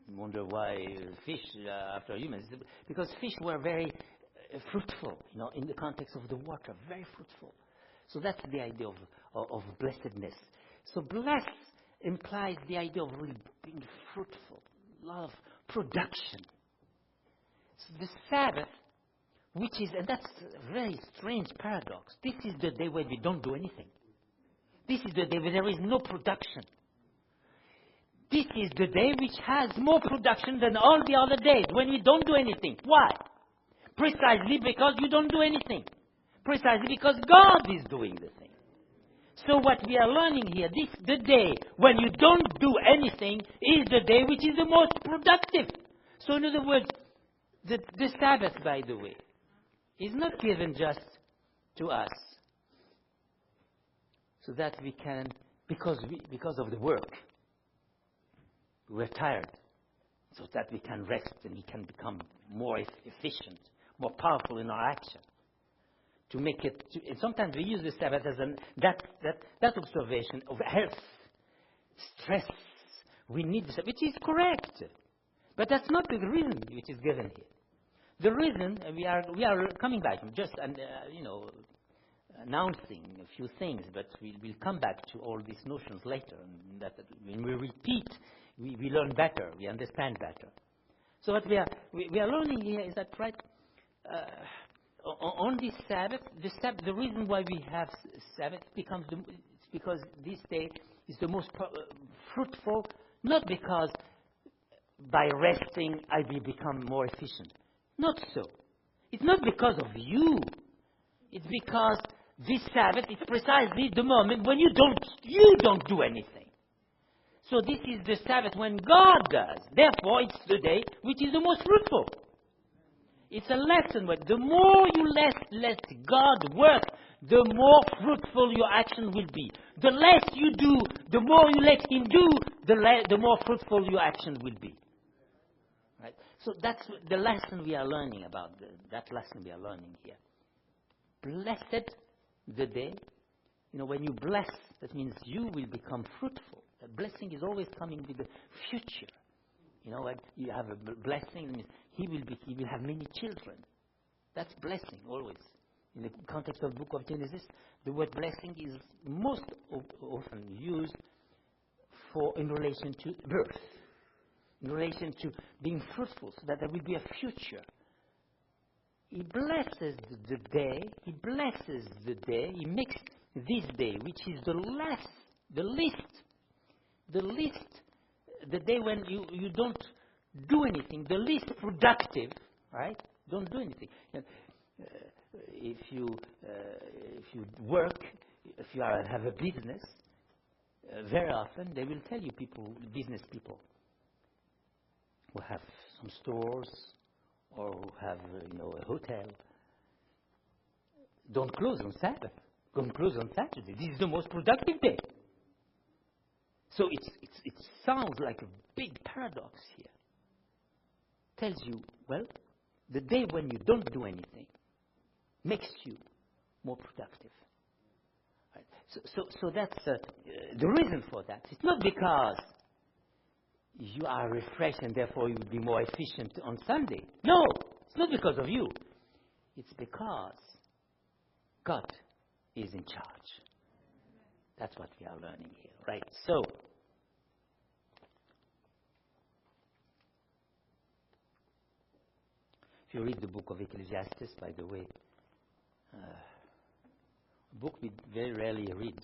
Wonder why fish after humans? Because fish were very fruitful, in the context of the water, very fruitful. So that's the idea of blessedness. So bless implies the idea of really being fruitful, a lot of production. So the Sabbath, and that's a very strange paradox. This is the day where we don't do anything. This is the day where there is no production. This is the day which has more production than all the other days when we don't do anything. Why? Precisely because you don't do anything. Precisely because God is doing the thing. So what we are learning here, the day when you don't do anything is the day which is the most productive. So in other words, the Sabbath, by the way, is not given just to us. so that we can, because of the work, we're tired, so that we can rest and we can become more efficient, more powerful in our action. To make it, and sometimes we use the Sabbath as that observation of health, stress. We need the Sabbath, which is correct, but that's not the reason which is given here. The reason we are coming back, just announcing a few things, but we'll come back to all these notions later. And that when we repeat, we learn better, we understand better. So what we are learning here is that, right, on this Sabbath, the reason why we have Sabbath becomes it's because this day is the most fruitful, not because by resting I will become more efficient. Not so. It's not because of you. It's because this Sabbath is precisely the moment when you don't do anything. So this is the Sabbath when God does. Therefore, it's the day which is the most fruitful. It's a lesson where the more you let God work, the more fruitful your action will be. The less you do, the more you let Him do, the more fruitful your action will be. Right? So that's the lesson we are learning about. That lesson we are learning here. Blessed the day. When you bless, that means you will become fruitful. That blessing is always coming with the future. When you have a blessing, it means he will have many children. That's blessing always. In the context of the book of Genesis, the word blessing is most often used in relation to birth, in relation to being fruitful, so that there will be a future. He blesses the day. He blesses the day. He makes this day, which is the day when you don't do anything, the least productive, right? Don't do anything. If you work, if you have a business, very often they will tell you business people who have some stores or who have a hotel, don't close on Sabbath. Don't close on Saturday. This is the most productive day. So it sounds like a big paradox here. Tells you, well, the day when you don't do anything makes you more productive. Right? So that's the reason for that. It's not because you are refreshed and therefore you will be more efficient on Sunday. No, it's not because of you. It's because God is in charge. That's what we are learning here, right? So, if you read the book of Ecclesiastes, by the way, a book we very rarely read.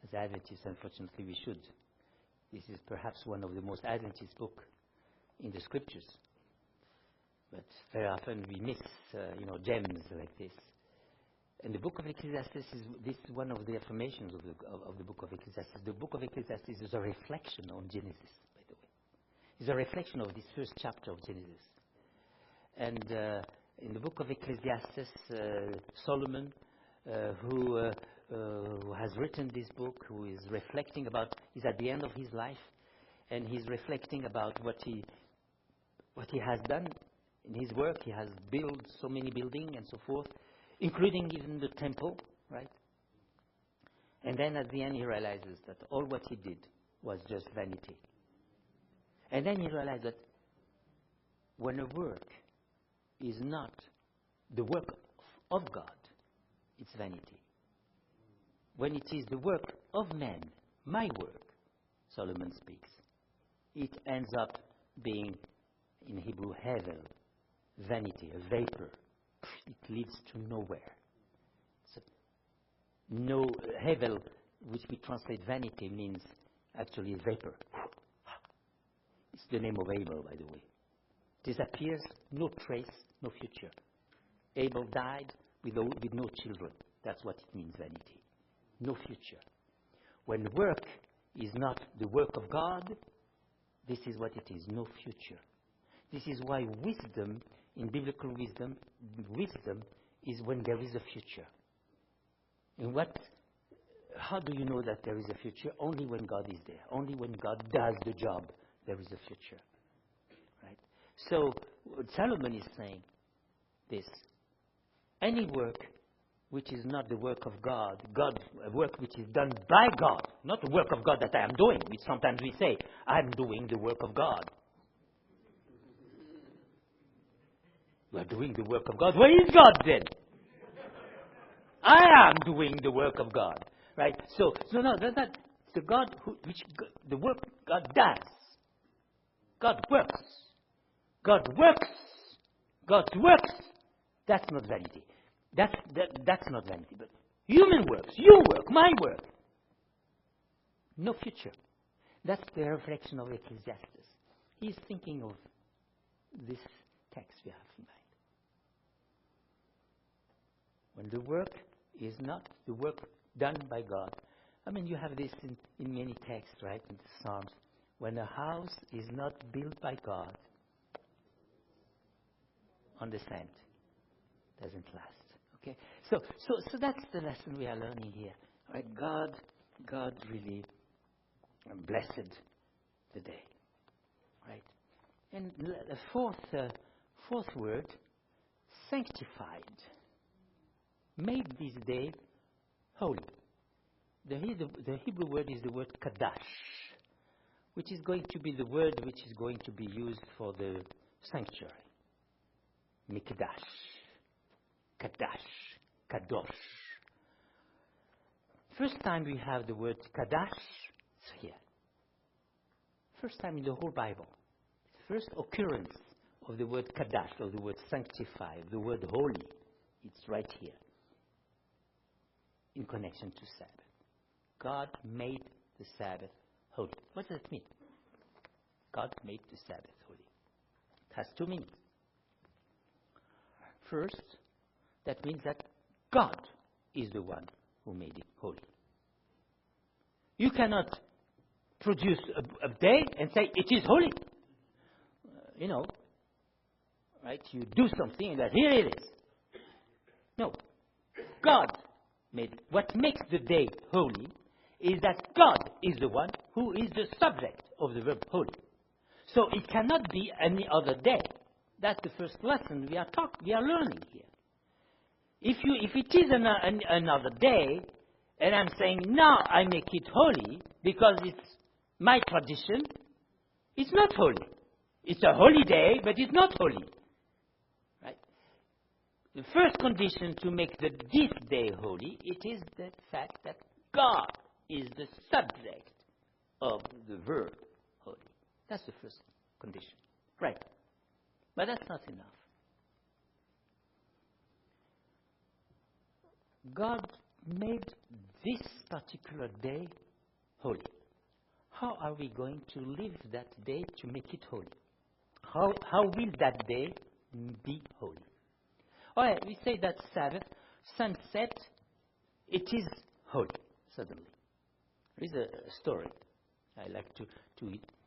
As Adventists, unfortunately, we should. This is perhaps one of the most Adventist books in the Scriptures. But very often we miss, gems like this. And the book of Ecclesiastes is one of the affirmations of the book of Ecclesiastes. The book of Ecclesiastes is a reflection on Genesis, by the way. It's a reflection of this first chapter of Genesis. And in the book of Ecclesiastes, Solomon, who has written this book, who is reflecting about, he's at the end of his life, and he's reflecting about what he has done in his work. He has built so many buildings and so forth, including even the temple, right? And then at the end he realizes that all what he did was just vanity. And then he realized that when a work is not the work of God, it's vanity. When it is the work of man, my work, Solomon speaks, it ends up being, in Hebrew, hevel, vanity, a vapor. It leads to nowhere. So, hevel, which we translate vanity, means actually vapor. It's the name of Abel, by the way. Disappears, no trace, no future. Abel died with no children. That's what it means, vanity. No future. When work is not the work of God, this is what it is, no future. This is why wisdom, in biblical wisdom is when there is a future. And how do you know that there is a future? Only when God is there. Only when God does the job, there is a future. Right? So Solomon is saying this. Any work which is not the work of God, a work which is done by God, not the work of God that I am doing, which sometimes we say, I'm doing the work of God. You are doing the work of God. Where is God then? I am doing the work of God. Right? So no, that's the God the work God does. God works. God works. God works. That's not vanity. That's not vanity. But human works, your work, my work. No future. That's the reflection of Ecclesiastes. He's thinking of this text we have in mind. When the work is not the work done by God. I mean, you have this in many texts, right, in the Psalms. When a house is not built by God on the sand, doesn't last. Okay, so that's the lesson we are learning here. Right? God really blessed the day. Right? And the fourth word, sanctified, made this day holy. The Hebrew word is the word kadash, which is going to be the word which is going to be used for the sanctuary. Mikdash, kadash, kadosh. First time we have the word kadash, it's here. First time in the whole Bible. First occurrence of the word kadash, of the word sanctify, the word holy. It's right here. In connection to Sabbath. God made the Sabbath holy. What does it mean? God made the Sabbath holy. It has two meanings. First, that means that God is the one who made it holy. You cannot produce a day and say it is holy. Right? You do something and that here it is. No. God made it. What makes the day holy is that God is the one who is the subject of the verb holy. So it cannot be any other day. That's the first lesson we are learning here. If it is another day, and I'm saying now I make it holy because it's my tradition, it's not holy. It's a holy day, but it's not holy. Right? The first condition to make this day holy, it is the fact that God is the subject of the verb holy. That's the first condition. Right. But that's not enough. God made this particular day holy. How are we going to live that day to make it holy? How will that day be holy? All right, we say that Sabbath, sunset, it is holy, suddenly. There is a story. I like to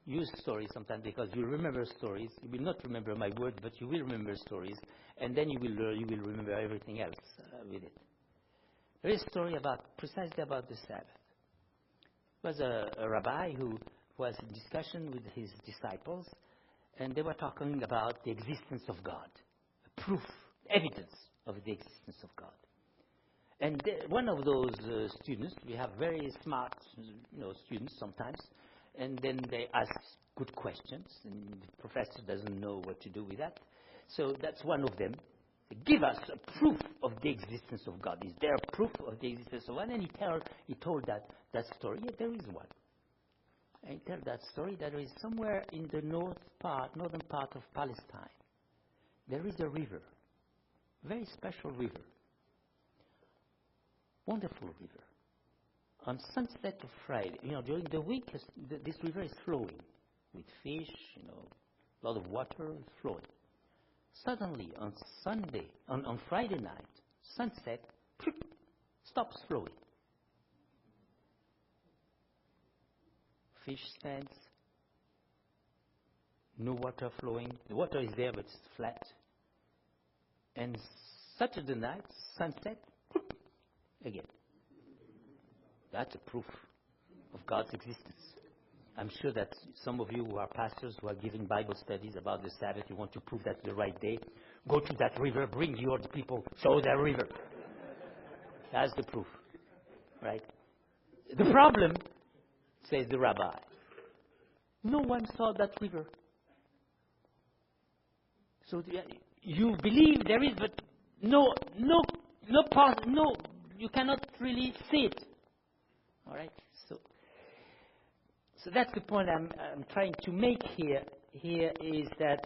use stories sometimes because you remember stories. You will not remember my words, but you will remember stories, and then you will remember everything else with it. There is a story precisely about the Sabbath. It was a rabbi who was in discussion with his disciples, and they were talking about the existence of God, proof, evidence of the existence of God. And one of those students, we have very smart, students sometimes, and then they ask good questions, and the professor doesn't know what to do with that. So that's one of them. Give us a proof of the existence of God. Is there a proof of the existence of God? And he told that story. Yeah, there is one. And he told that story that there is somewhere in the northern part of Palestine, there is a river, very special river, wonderful river. On sunset of Friday, during the week, this river is flowing with fish, a lot of water flowing. Suddenly, on Friday night, sunset, stops flowing. Fish stands, no water flowing. The water is there, but it's flat. And Saturday night, sunset, again. That's a proof of God's existence. I'm sure that some of you who are pastors who are giving Bible studies about the Sabbath, you want to prove that's the right day. Go to that river, bring your people, show that river. That's the proof, right? The problem, says the rabbi, no one saw that river. So you believe there is, but no, you cannot really see it. All right. So that's the point I'm trying to make here. Here is that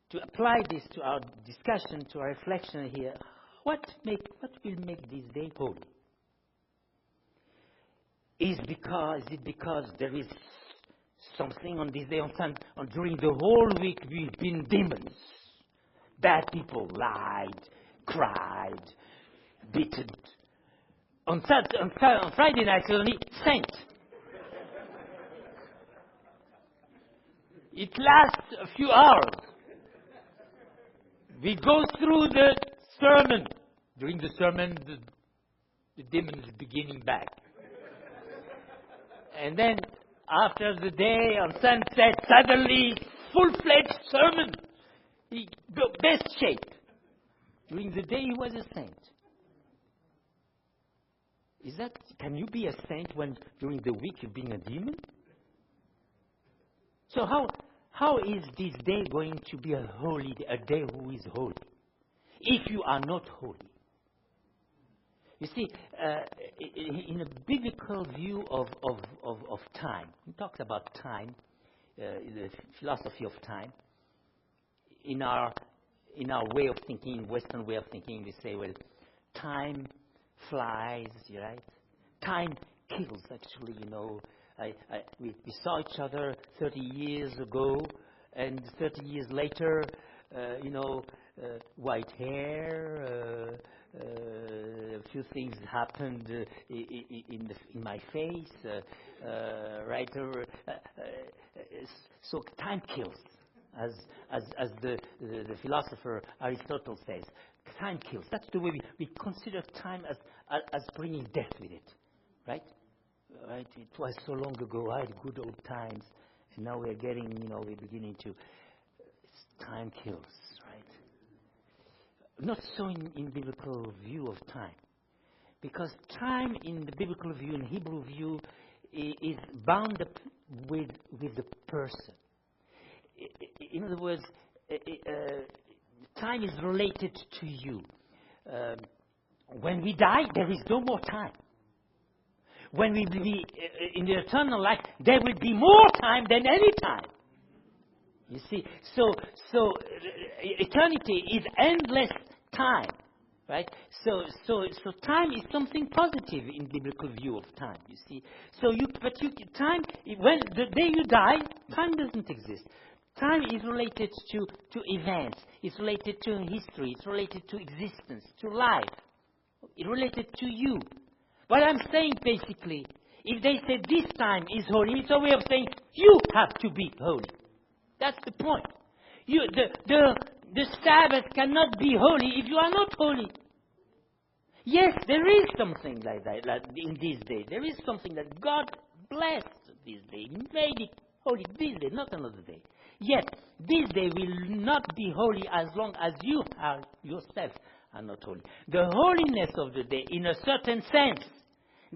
to apply this to our discussion, to our reflection here, what will make this day holy? Is it because there is something on this day during the whole week we've been demons? Bad people lied, cried, beaten. On Friday night, only saint. It lasts a few hours. We go through the sermon. During the sermon, the demon is beginning back. And then, after the day, on sunset, suddenly, full-fledged sermon. Best shape. During the day, he was a saint. Can you be a saint when during the week you've been a demon? So how is this day going to be a day who is holy, if you are not holy? You see, in a biblical view of time, he talks about time, the philosophy of time. In our way of thinking, Western way of thinking, we say, well, time flies, right? Time kills, actually, we saw each other 30 years ago, and 30 years later, white hair, a few things happened in my face, right? So time kills, as the philosopher Aristotle says. Time kills. That's the way we consider time as bringing death with it, right? Right? It was so long ago. I had good old times, and now we're beginning to. Time kills, right? Not so in biblical view of time, because time in the biblical view, in Hebrew view, is bound up with the person. In other words, time is related to you. When we die, there is no more time. When we be in the eternal life, there will be more time than any time. You see, so eternity is endless time, right? So time is something positive in biblical view of time. You see, time, when the day you die, time doesn't exist. Time is related to events. It's related to history. It's related to existence, to life. It's related to you. What I'm saying, basically, if they say this time is holy, it's a way of saying you have to be holy. That's the point. The Sabbath cannot be holy if you are not holy. Yes, there is something like that in this day. There is something that God blessed this day. He made it holy this day, not another day. Yet, this day will not be holy as long as you are yourself are not holy. The holiness of the day, in a certain sense,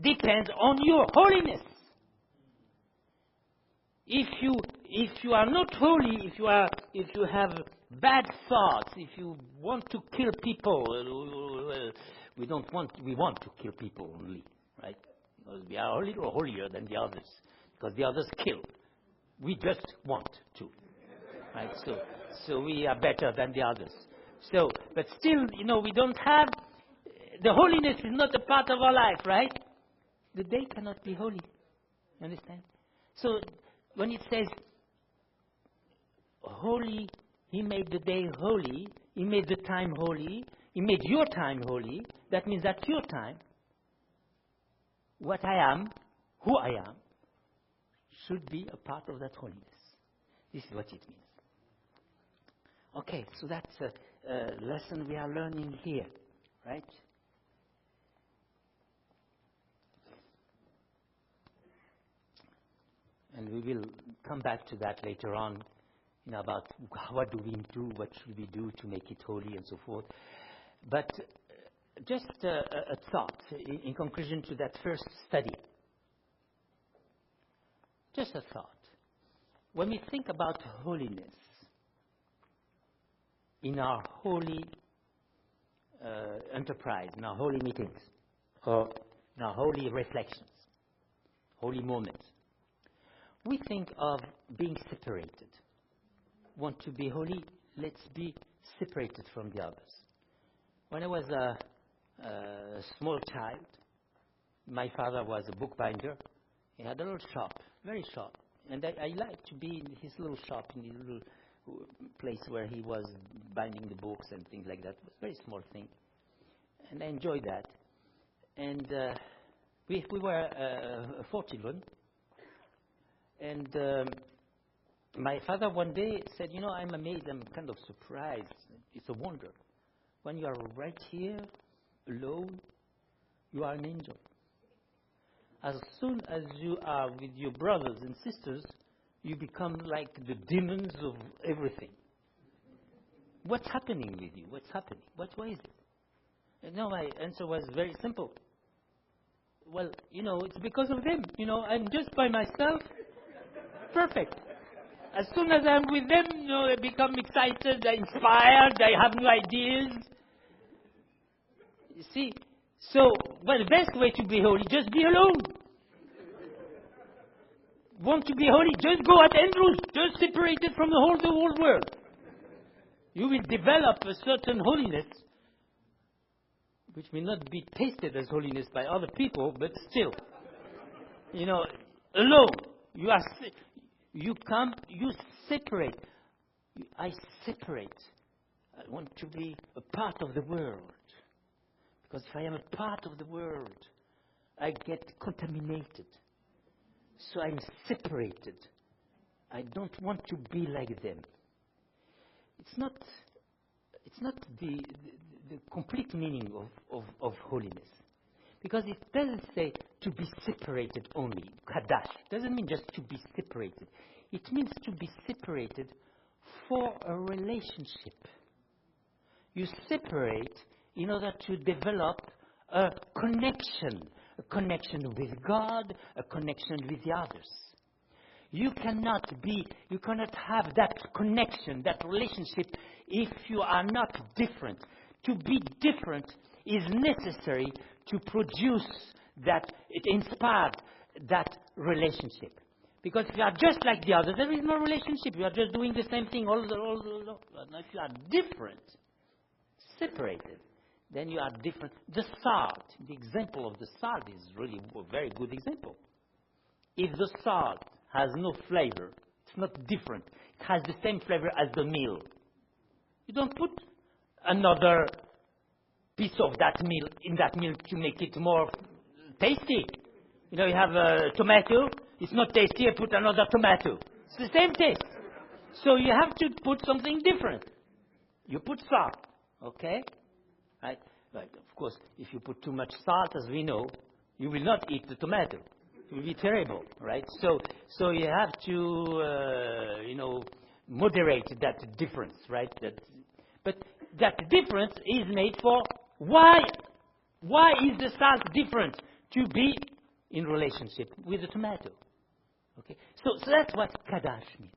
depends on your holiness. If you are not holy, if you have bad thoughts, if you want to kill people, we want to kill people only, right? Because we are a little holier than the others, because the others kill. We just want to, right? So we are better than the others. But still, we don't have, the holiness is not a part of our life, right? The day cannot be holy. You understand? So when it says holy, He made the day holy, He made the time holy, He made your time holy, that means that your time, what I am, who I am, should be a part of that holiness. This is what it means. Okay, so that's a lesson we are learning here, right? And we will come back to that later on, about what do we do, what should we do to make it holy and so forth. But just a thought in conclusion to that first study. Just a thought. When we think about holiness in our holy enterprise, in our holy meetings, or in our holy reflections, holy moments, we think of being separated. Want to be holy? Let's be separated from the others. When I was a small child, my father was a bookbinder. He had a little shop, very shop. And I liked to be in his little shop, in the little place where he was binding the books and things like that. It was a very small thing. And I enjoyed that. And we were 4 children. And my father one day said, I'm amazed, I'm kind of surprised. It's a wonder. When you are right here, alone, you are an angel. As soon as you are with your brothers and sisters, you become like the demons of everything. What's happening with you? What's happening? Why is it? And now my answer was very simple. Well, it's because of them. I'm just by myself. Perfect. As soon as I'm with them, I become excited, I inspired, I have new ideas. You see? So, the best way to be holy, just be alone. Want to be holy? Just go at Andrews. Just separated from the whole world. You will develop a certain holiness, which may not be tasted as holiness by other people, but still, alone. You separate. I separate. I want to be a part of the world. Because if I am a part of the world, I get contaminated. So I'm separated. I don't want to be like them. It's not the complete meaning of holiness. Because it doesn't say to be separated only. Kadash. Doesn't mean just to be separated. It means to be separated for a relationship. You separate in order to develop a connection with God, a connection with the others. You cannot have that connection, that relationship, if you are not different. To be different is necessary to produce that, it inspired that relationship. Because if you are just like the others, there is no relationship. You are just doing the same thing all. If you are different, separated, then you are different. The salt, the example of the salt is really a very good example. If the salt has no flavor, it's not different. It has the same flavor as the meal. You don't put another piece of that meal in that meal to make it more tasty. You have a tomato, it's not tasty, you put another tomato. It's the same taste. So you have to put something different. You put salt, okay? Right? But of course, if you put too much salt, as we know, you will not eat the tomato. It will be terrible, right? So you have to, moderate that difference, right? But that difference is made for why? Why is the salt different? To be in relationship with the tomato. Okay? So that's what Kadash means.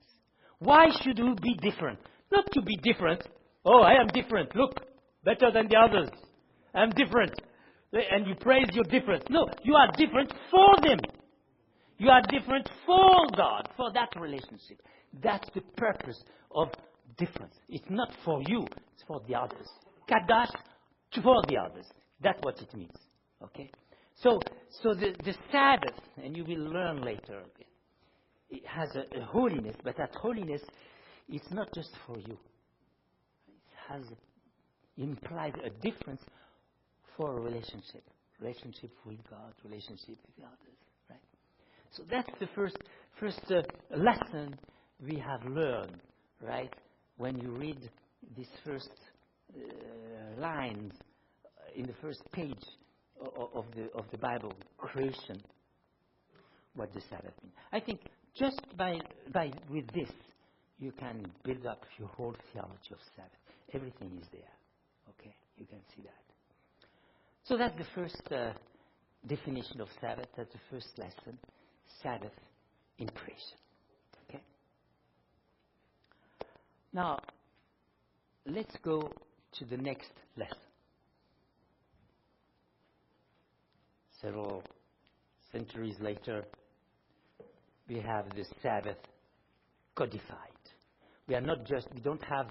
Why should we be different? Not to be different. Oh, I am different. Look, better than the others. I'm different. And you praise your difference. No, you are different for them. You are different for God, for that relationship. That's the purpose of difference. It's not for you, it's for the others. Kadash for the others. That's what it means. Okay? So the Sabbath, and you will learn later, it has a holiness, but that holiness is not just for you. It implies a difference for a relationship. Relationship with God, relationship with the others. Right? So that's the first lesson we have learned, right? When you read these first lines in the first page of the Bible, creation, what does Sabbath mean? I think just with this, you can build up your whole theology of Sabbath. Everything is there. Okay, you can see that. So that's the first definition of Sabbath. That's the first lesson. Sabbath in creation. Okay. Now, let's go to the next lesson. Several centuries later, we have the Sabbath codified. We don't have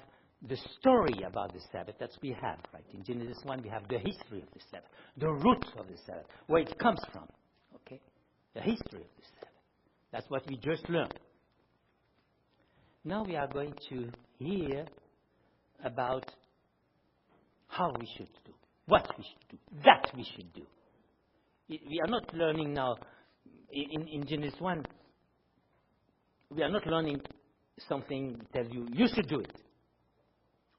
the story about the Sabbath. That's what we have, right? In Genesis 1, we have the history of the Sabbath, the root of the Sabbath, where it comes from. Okay? The history of the Sabbath. That's what we just learned. Now we are going to hear about how we should do, what we should do, that we should do. We are not learning now, in Genesis 1, we are not learning something that tells you should do it.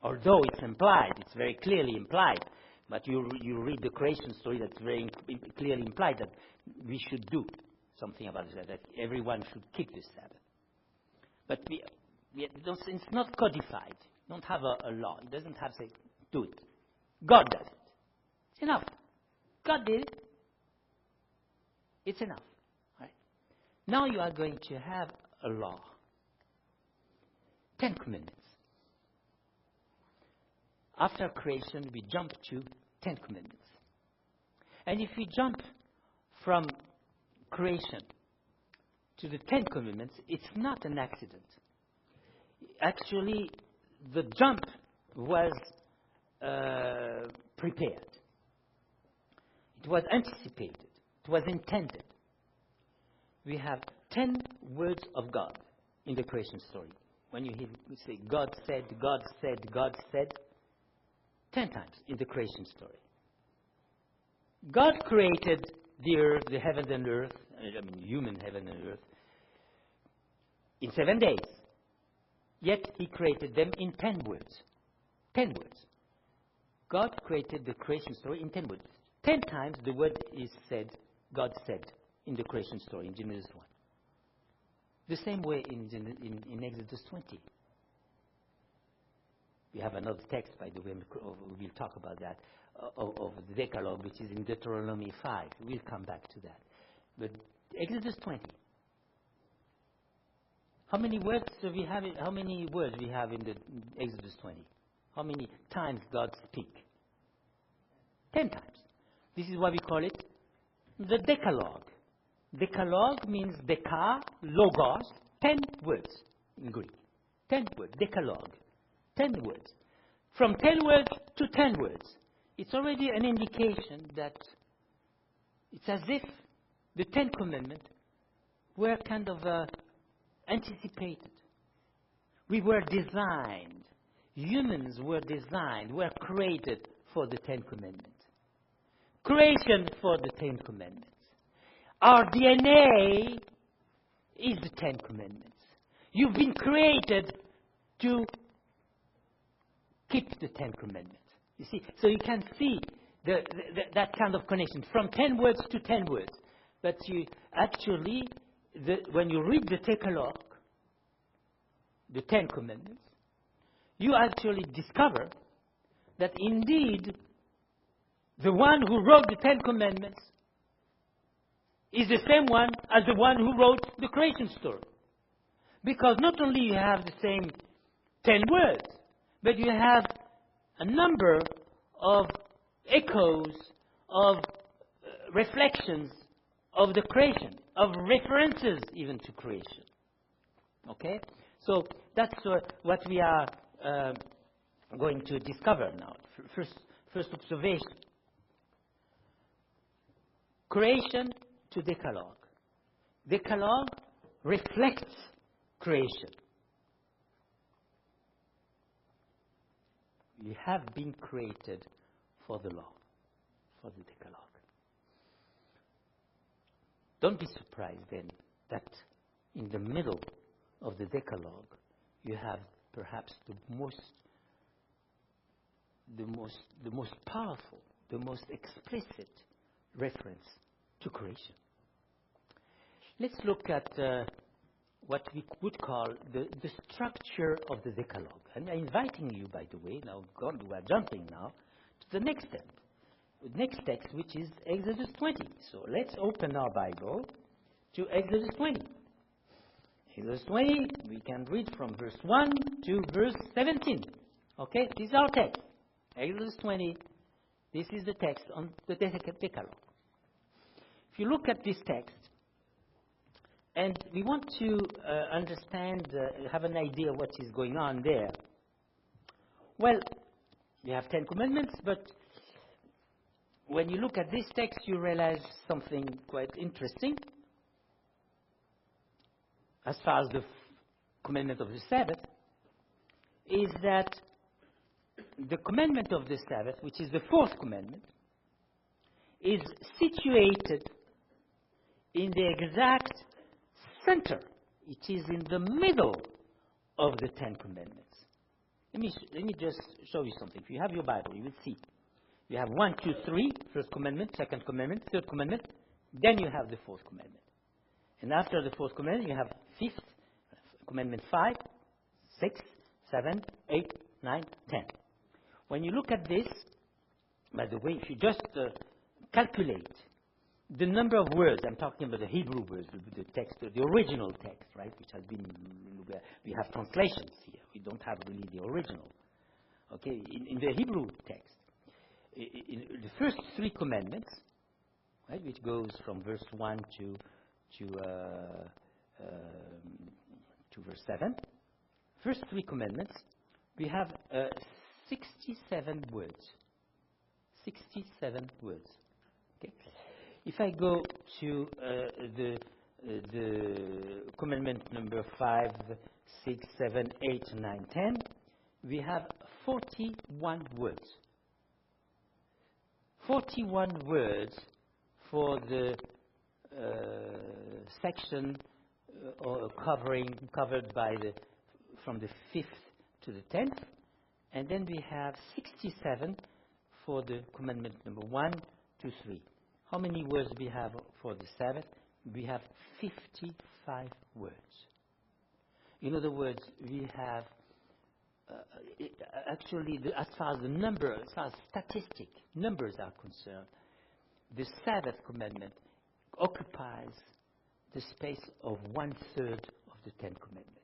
Although it's implied, it's very clearly implied, but you read the creation story, that's very clearly implied that we should do something about it, that everyone should keep this Sabbath. But it's not codified. You don't have a law. It doesn't have to say, do it. God does it. It's enough. God did it. It's enough. Right? Now you are going to have a law. 10 Commandments. After creation, we jump to 10 Commandments. And if we jump from creation to the 10 Commandments, it's not an accident. Actually, the jump was prepared. It was anticipated. It was intended. We have 10 words of God in the creation story. When you say God said, God said, God said, 10 times in the creation story. God created the earth, the heaven and earth, human heaven and earth, in 7 days. Yet He created them in 10 words. 10 words. God created the creation story in 10 words. 10 times the word is said, God said, in the creation story, in Genesis 1. The same way in Exodus 20. We have another text, by the way, we'll talk about that, of the decalog, which is in Deuteronomy 5. We'll come back to that. But Exodus 20. How many words do we have? How many words we have in the Exodus 20? How many times God speaks? 10 times. This is why we call it the decalog. Decalog means deca, logos, 10 words in Greek. 10 words, decalog. 10 words. From 10 words to 10 words. It's already an indication that it's as if the 10 Commandments were kind of anticipated. We were designed. Humans were designed, were created for the 10 Commandments. Creation for the 10 Commandments. Our DNA is the 10 Commandments. You've been created to keep the 10 Commandments. You see, so you can see that kind of connection from 10 words to 10 words. But you actually, when you read the decalog, the 10 Commandments, you actually discover that indeed the one who wrote the 10 Commandments is the same one as the one who wrote the creation story. Because not only you have the same 10 words, but you have a number of echoes, of reflections of the creation, of references even to creation. Okay? So that's what we are going to discover now. First observation. Creation to decalog. Decalog reflects creation. We have been created for the law, for the decalog. Don't be surprised then that in the middle of the decalog you have perhaps the most powerful, the most explicit reference to creation. Let's look at what we would call the structure of the decalog. And I'm inviting you, by the way, now we are jumping now to the next step. The next text, which is Exodus 20. So let's open our Bible to Exodus 20. Exodus 20, we can read from verse 1 to verse 17. Okay, this is our text. Exodus 20, this is the text on the decalog. If you look at this text, and we want to understand, have an idea what is going on there. Well, you have 10 commandments, but when you look at this text, you realize something quite interesting. As far as the commandment of the Sabbath, is that the commandment of the Sabbath, which is the fourth commandment, is situated in the exact center. It is in the middle of the 10 commandments. Let me just show you something. If you have your Bible, you will see. You have 1, 2, 3, first commandment, second commandment, third commandment. Then you have the fourth commandment. And after the fourth commandment, you have fifth, commandment 5, 6, 7, 8, 9, 10. When you look at this, by the way, if you just calculate the number of words, I'm talking about the Hebrew words, the text, the original text, right, which has been, we have translations here. We don't have really the original. Okay, in the Hebrew text, in the first 3 commandments, right, which goes from verse 1 to verse 7, first 3 commandments, we have 67 words. 67 words. Okay. If I go to the commandment number 5, 6, 7, 8, 9, 10, we have 41 words. 41 words for the section covered by from the 5th to the 10th, and then we have 67 for the commandment number 1, 2, 3. How many words do we have for the Sabbath? We have 55 words. In other words, we have actually, as far as the number, as far as statistic numbers are concerned, the Sabbath commandment occupies the space of 1/3 of the 10 commandments.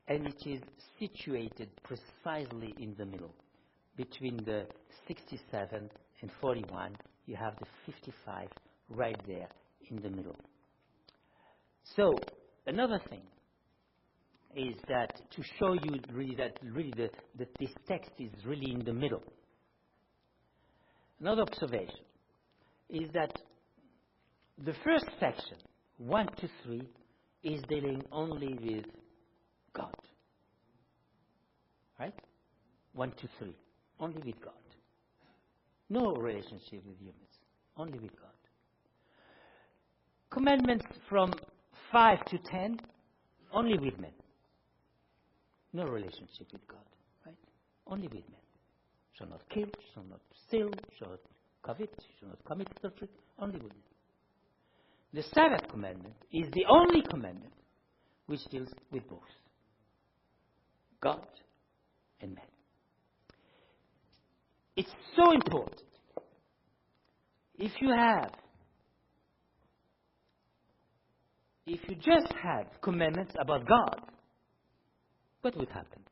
And it is situated precisely in the middle. Between the 67 and 41, you have the 55 right there in the middle. So, another thing is that to show you really that this text is really in the middle. Another observation is that the first section, 1 to 3, is dealing only with God. Right? 1 to 3. Only with God. No relationship with humans. Only with God. Commandments from 5 to 10, only with men. No relationship with God. Right? Only with men. Shall not kill, shall not steal, shall not covet, shall not commit adultery. Only with men. The Sabbath commandment is the only commandment which deals with both God and man. It's so important. If you just had commandments about God, what would happen?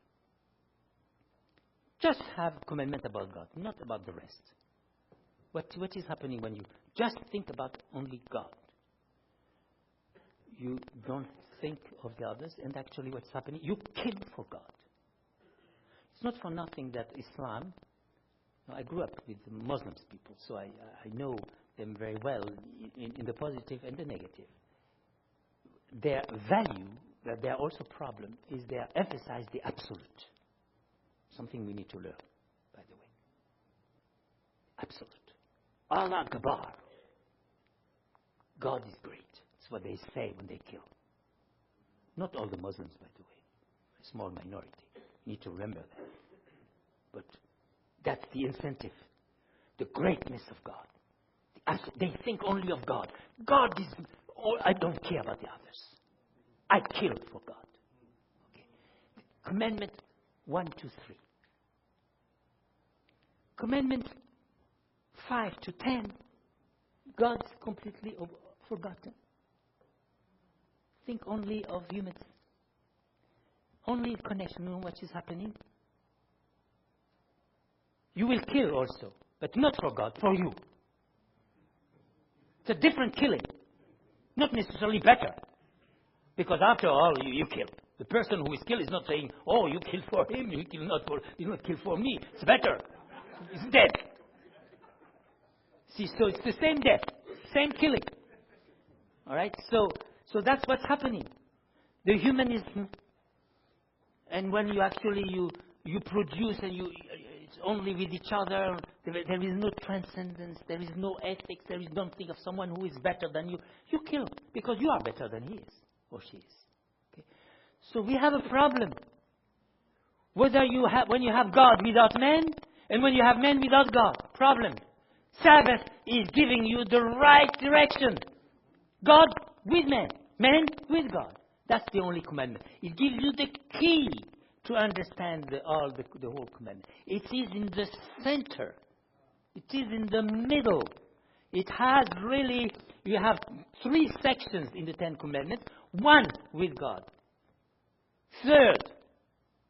Just have commandment about God, not about the rest. What is happening when you just think about only God? You don't think of the others, and actually what's happening, you kill for God. It's not for nothing that Islam, I grew up with Muslims people, so I know them very well in the positive and the negative. Their value, their also problem, is they emphasize the absolute. Something we need to learn, by the way. Absolute. Allah Akbar. God is great. That's what they say when they kill. Not all the Muslims, by the way. A small minority. You need to remember that. But that's the incentive. The greatness of God. They think only of God. God is all, I don't care about the others. I kill for God. Okay. Commandment 1 to 3. Commandment 5 to 10. God's completely forgotten. Think only of humans. Only connection with what is happening. You will kill also, but not for God, for you. It's a different killing. Not necessarily better. Because after all, you kill. The person who is killed is not saying, oh, you kill for him, you not kill for me. It's better. It's dead. See, so it's the same death, same killing. All right? So that's what's happening. The humanism, and when you actually you produce and it's only with each other, there is no transcendence, there is no ethics, there is nothing of someone who is better than you. You kill because you are better than he is or she is. Okay? So we have a problem. When you have God without man, and when you have man without God, problem. Sabbath is giving you the right direction. God with man, man with God. That's the only commandment. It gives you the key to understand the whole commandment. It is in the center. It is in the middle. It has really, you have 3 sections in the 10 commandments. 1 with God. 3rd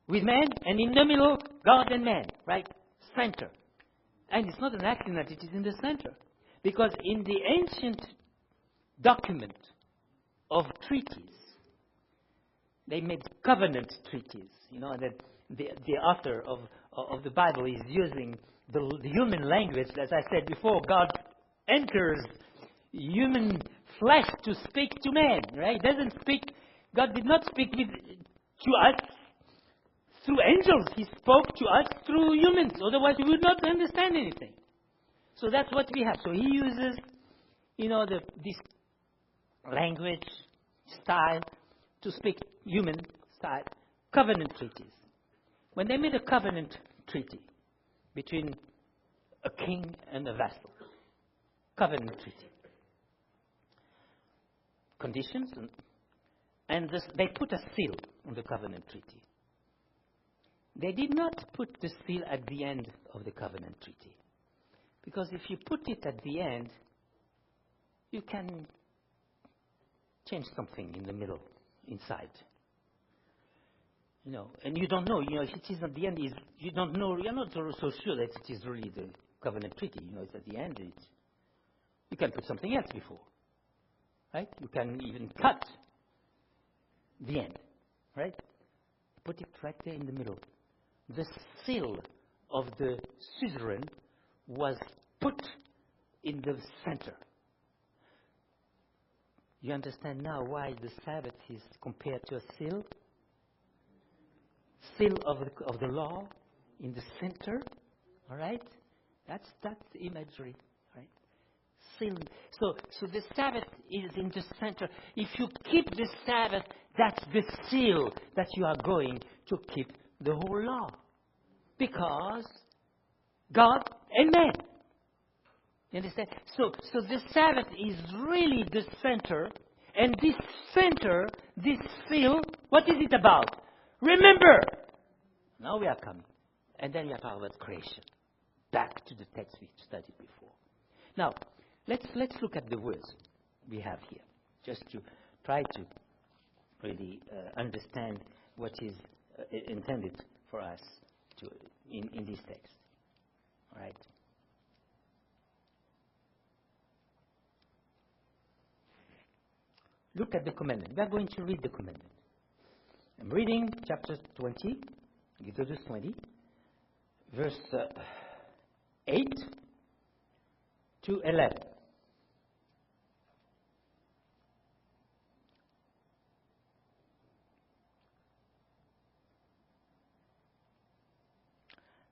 with man, and in the middle, God and man, right? Center. And it's not an accident that it is in the center. Because in the ancient document of treaties, they made covenant treaties. You know, that the author of the Bible is using the human language. As I said before, God enters human flesh to speak to man, right? God did not speak to us through angels. He spoke to us through humans. Otherwise, we would not understand anything. So that's what we have. So he uses, this language, style, to speak human style. Covenant treaties. When they made a covenant treaty between a king and a vassal, covenant treaty. Conditions, and they put a seal on the covenant treaty. They did not put the seal at the end of the covenant treaty. Because if you put it at the end, you can change something in the middle, inside. And you don't know, if it is at the end, you don't know, you're not so sure that it is really the covenant treaty. It's at the end. You can put something else before. Right? You can even cut the end. Right? Put it right there in the middle. The seal of the suzerain was put in the center. You understand now why the Sabbath is compared to a seal? Seal of the law in the center. All right? That's imagery. Right? Seal. So the Sabbath is in the center. If you keep the Sabbath, that's the seal that you are going to keep the whole law. Because God and man. You understand? So the Sabbath is really the center. And this center, this seal, what is it about? Remember! Now we are coming. And then we are talking about creation. Back to the text we studied before. Now, let's look at the words we have here. Just to try to really understand what is intended for us in this text. All right? Look at the commandment. We are going to read the commandment. I'm reading chapter 20, Exodus 20, verse 8 to 11.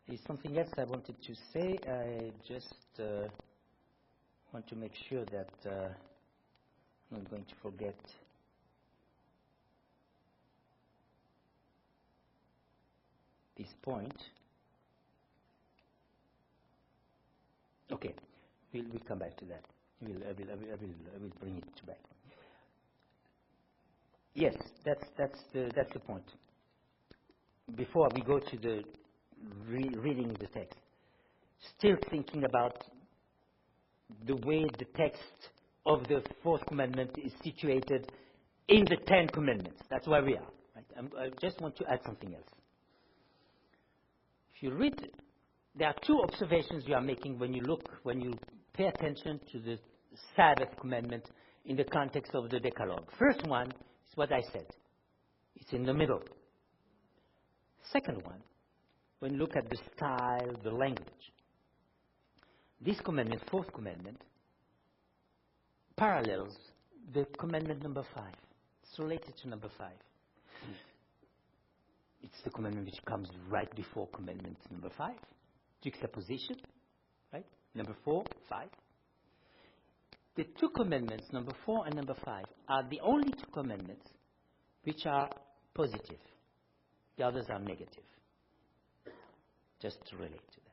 There's something else I wanted to say. I just want to make sure that I'm not going to forget. This point. Okay, we'll come back to that. I will bring it back. Yes, that's the point. Before we go to the reading the text, still thinking about the way the text of the fourth commandment is situated in the 10 commandments. That's where we are. Right? I just want to add something else. If you read, there are two observations you are making when you pay attention to the Sabbath commandment in the context of the decalog. First one is what I said. It's in the middle. Second one, when you look at the style, the language. This commandment, fourth commandment, parallels the commandment number 5. It's related to number 5. It's the commandment which comes right before commandment number 5. Juxtaposition, right? Number 4, 5. The two commandments, number 4 and number 5, are the only two commandments which are positive. The others are negative. Just to relate to that.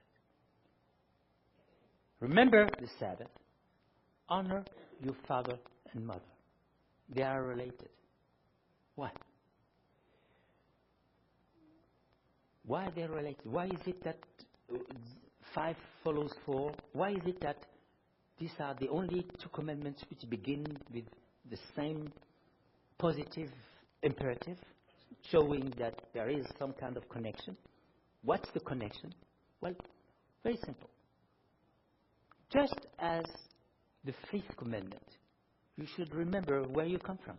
Remember the Sabbath. Honor your father and mother. They are related. Why? Why are they related? Why is it that 5 follows 4? Why is it that these are the only two commandments which begin with the same positive imperative, showing that there is some kind of connection? What's the connection? Well, very simple. Just as the 5th commandment, you should remember where you come from.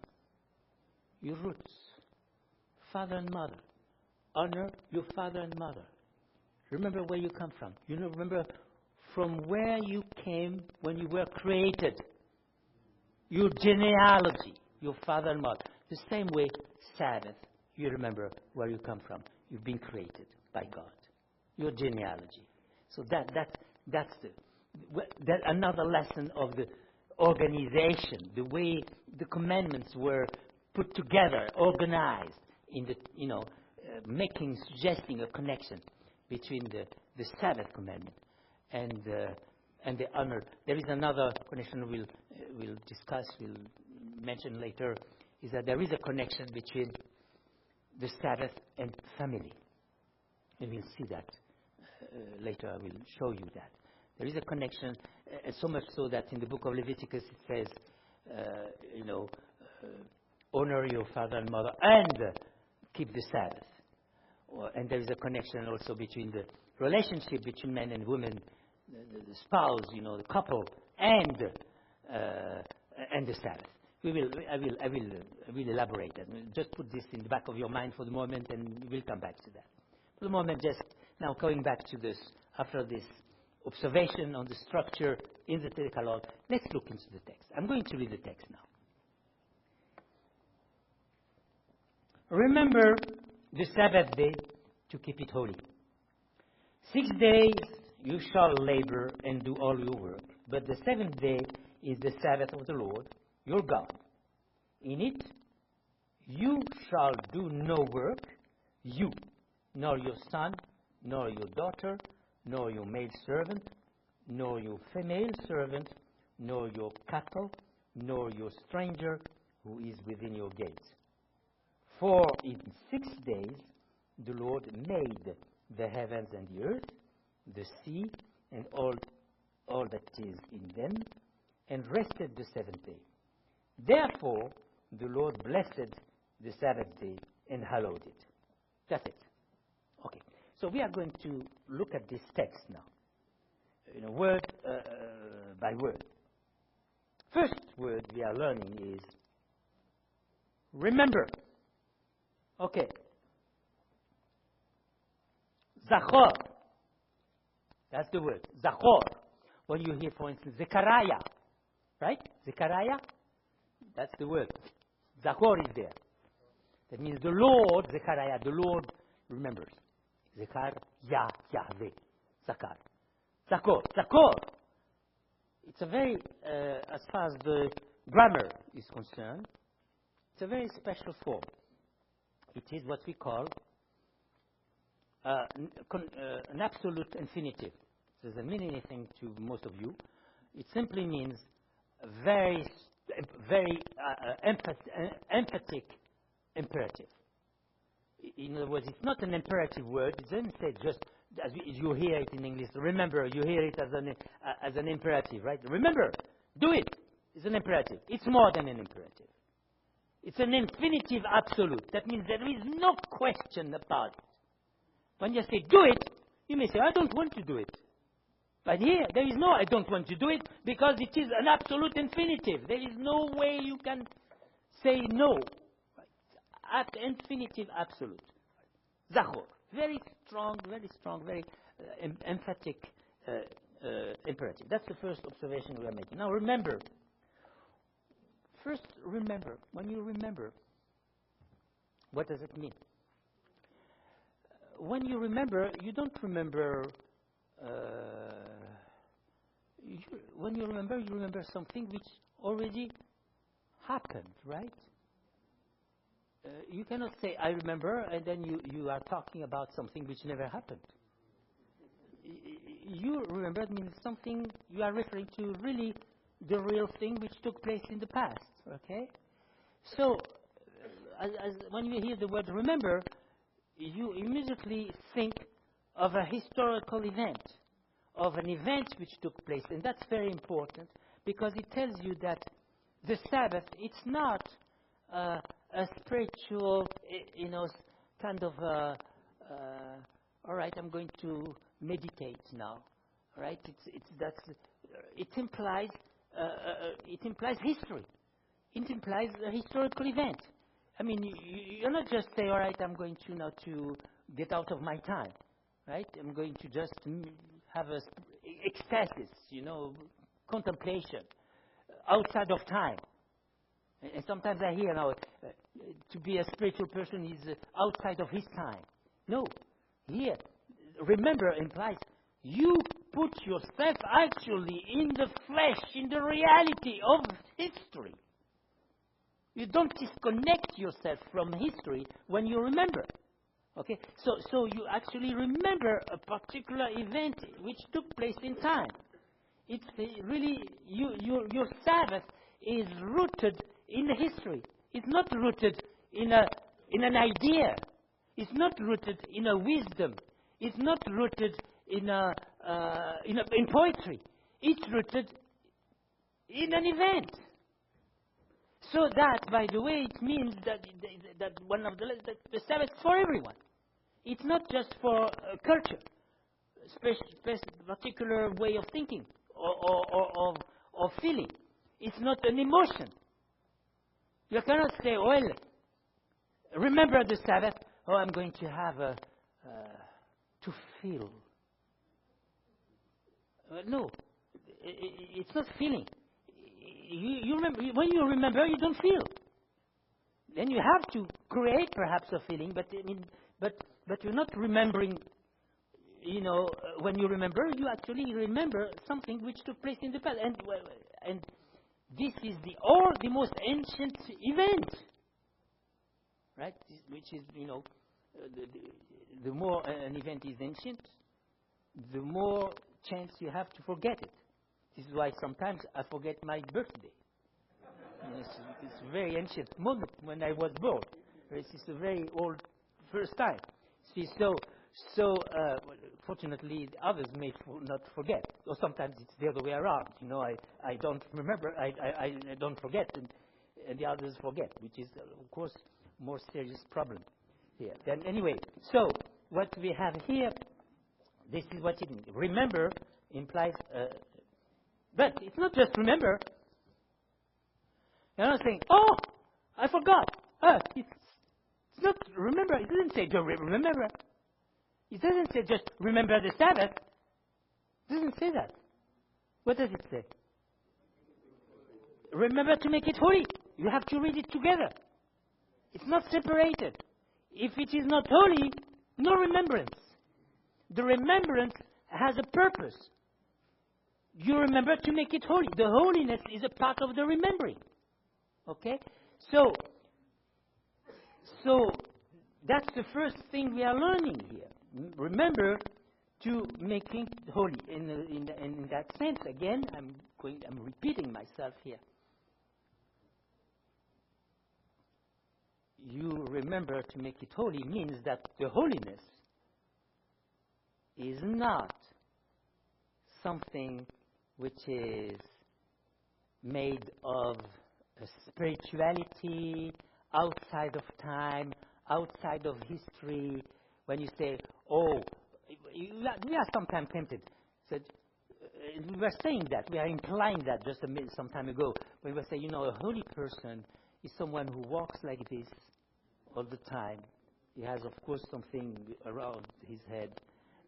Your roots. Father and mother. Honor your father and mother. Remember where you come from. Remember from where you came when you were created. Your genealogy. Your father and mother. The same way, Sabbath, you remember where you come from. You've been created by God. Your genealogy. So that's another lesson of the organization, the way the commandments were put together, organized in the, suggesting a connection between the Sabbath commandment and the honor. There is another connection we'll discuss, we'll mention later, is that there is a connection between the Sabbath and family. And we'll see that later. I will show you that. There is a connection, so much so that in the book of Leviticus it says, honor your father and mother and keep the Sabbath. And there is a connection also between the relationship between men and women, the spouse, the couple, and the Sabbath. I will elaborate that. Just put this in the back of your mind for the moment, and we'll come back to that. For the moment, just now going back to this, after this observation on the structure in the decalog, let's look into the text. I'm going to read the text now. Remember the Sabbath day to keep it holy. 6 days you shall labor and do all your work, but the 7th day is the Sabbath of the Lord, your God. In it you shall do no work, you, nor your son, nor your daughter, nor your maidservant, nor your female servant, nor your cattle, nor your stranger who is within your gates. For in 6 days the Lord made the heavens and the earth, the sea, and all that is in them, and rested the 7th day. Therefore the Lord blessed the Sabbath day and hallowed it. That's it. Okay. So we are going to look at this text now, word by word. First word we are learning is remember. Okay. Zachor. That's the word. Zachor. When you hear, for instance, Zechariah, right? Zechariah, that's the word. Zachor is there. That means the Lord, Zechariah, the Lord remembers. Zechar, Yahweh, Zachar. Zachor. Zachor. It's a very, as far as the grammar is concerned, it's a very special form. It is what we call an absolute infinitive. It doesn't mean anything to most of you. It simply means very emphatic imperative. In other words, it's not an imperative word. It doesn't say just as you hear it in English. Remember, you hear it as an imperative, right? Remember, do it. It's an imperative. It's more than an imperative. It's an infinitive absolute. That means there is no question about it. When you say do it, you may say, I don't want to do it. But here, there is no I don't want to do it because it is an absolute infinitive. There is no way you can say no. Infinitive absolute. Zachor. Very strong, very emphatic imperative. That's the first observation we are making. Now remember. First, remember. When you remember, what does it mean? When you remember, you don't remember. When you remember something which already happened, right? You cannot say, I remember, and then you are talking about something which never happened. You remember means something you are referring to really the real thing which took place in the past, okay? So, when you hear the word remember, you immediately think of a historical event, of an event which took place, and that's very important because it tells you that the Sabbath, it's not a spiritual, kind of, all right, I'm going to meditate now, right? It implies history. It implies a historical event. I mean, you're not just say, all right, I'm going to now to get out of my time, right? I'm going to just have a ecstasis, contemplation outside of time. And sometimes I hear now, to be a spiritual person is outside of his time. No. Here, remember implies you put yourself actually in the flesh, in the reality of history. You don't disconnect yourself from history when you remember. Okay? So you actually remember a particular event which took place in time. It's really, your Sabbath is rooted in the history. It's not rooted in an idea. It's not rooted in a wisdom. It's not rooted in poetry. It's rooted in an event. So that, by the way, it means that the Sabbath is for everyone. It's not just for a culture, particular way of thinking or feeling. It's not an emotion. You cannot say, well, remember the Sabbath. Oh, I'm going to have to feel. No, it's not feeling. You remember, when you remember, you don't feel. Then you have to create perhaps a feeling, but you're not remembering. When you remember, you actually remember something which took place in the past, and this is the most ancient event, right? Which is the more an event is ancient, the more chance you have to forget it. This is why sometimes I forget my birthday. It's a very ancient moment when I was born. This is a very old first time. See, so fortunately, others may not forget, or sometimes it's the other way around. I don't remember, I don't forget, and the others forget, which is, of course, more serious problem here. Then anyway, so what we have here, this is what it means. Remember implies, but it's not just remember. You're not saying, oh, I forgot. It's not remember. It doesn't say just remember. It doesn't say just remember the Sabbath. It doesn't say that. What does it say? Remember to make it holy. You have to read it together. It's not separated. If it is not holy, no remembrance. The remembrance has a purpose. You remember to make it holy. The holiness is a part of the remembering. Okay? So that's the first thing we are learning here. Remember to make it holy. In that sense, again, I'm repeating myself here. you remember to make it holy means that the holiness is not something which is made of a spirituality outside of time, outside of history. When you say, oh, we are sometimes tempted. We were saying that, we are implying that just some time ago. We were saying, a holy person is someone who walks like this all the time. He has, of course, something around his head.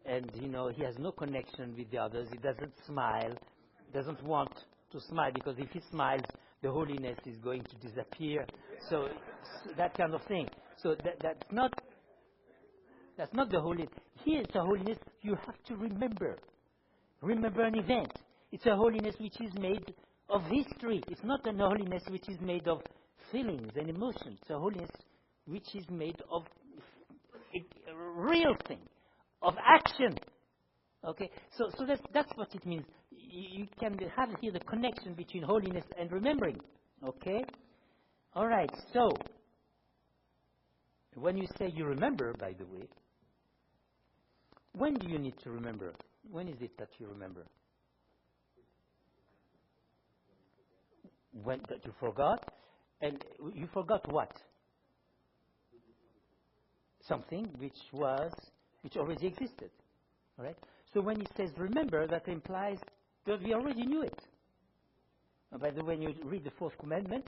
And, he has no connection with the others. He doesn't smile, doesn't want to smile, because if he smiles, the holiness is going to disappear. So that kind of thing. So that's not the holiness. Here it's a holiness you have to remember. Remember an event. It's a holiness which is made of history. It's not a holiness which is made of feelings and emotions. It's a holiness which is made of a real thing, of action. Okay? So that's what it means. You can have here the connection between holiness and remembering. Okay? All right. So, when you say you remember, by the way, when do you need to remember? When is it that you remember? When that you forgot? And you forgot what? Something which already existed. All right? So when he says remember, that implies that we already knew it. And by the way, when you read the fourth commandment,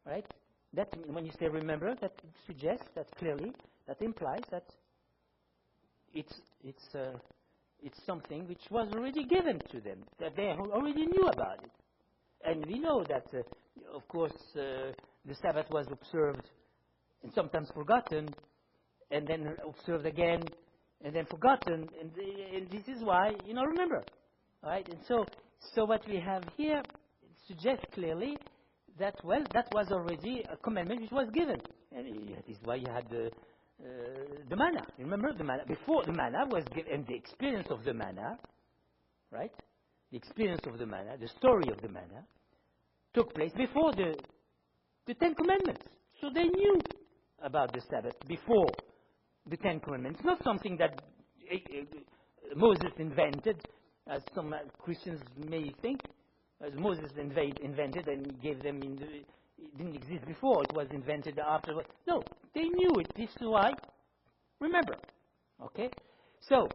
right? That when you say remember, that suggests that clearly, that implies that it's something which was already given to them, that they already knew about it. And we know that, of course, the Sabbath was observed and sometimes forgotten, and then observed again, and then forgotten, and this is why, remember. All right? And so what we have here suggests clearly that, well, that was already a commandment which was given. And that is why you had the manna. Remember the manna? Before the manna was given, and the experience of the manna, right? The experience of the manna, the story of the manna, took place before the Ten Commandments. So they knew about the Sabbath before the Ten Commandments. It's not something that Moses invented, as some Christians may think, as Moses invented and gave them it didn't exist before, it was invented afterwards. No, they knew it. This is why. Remember. Okay? So,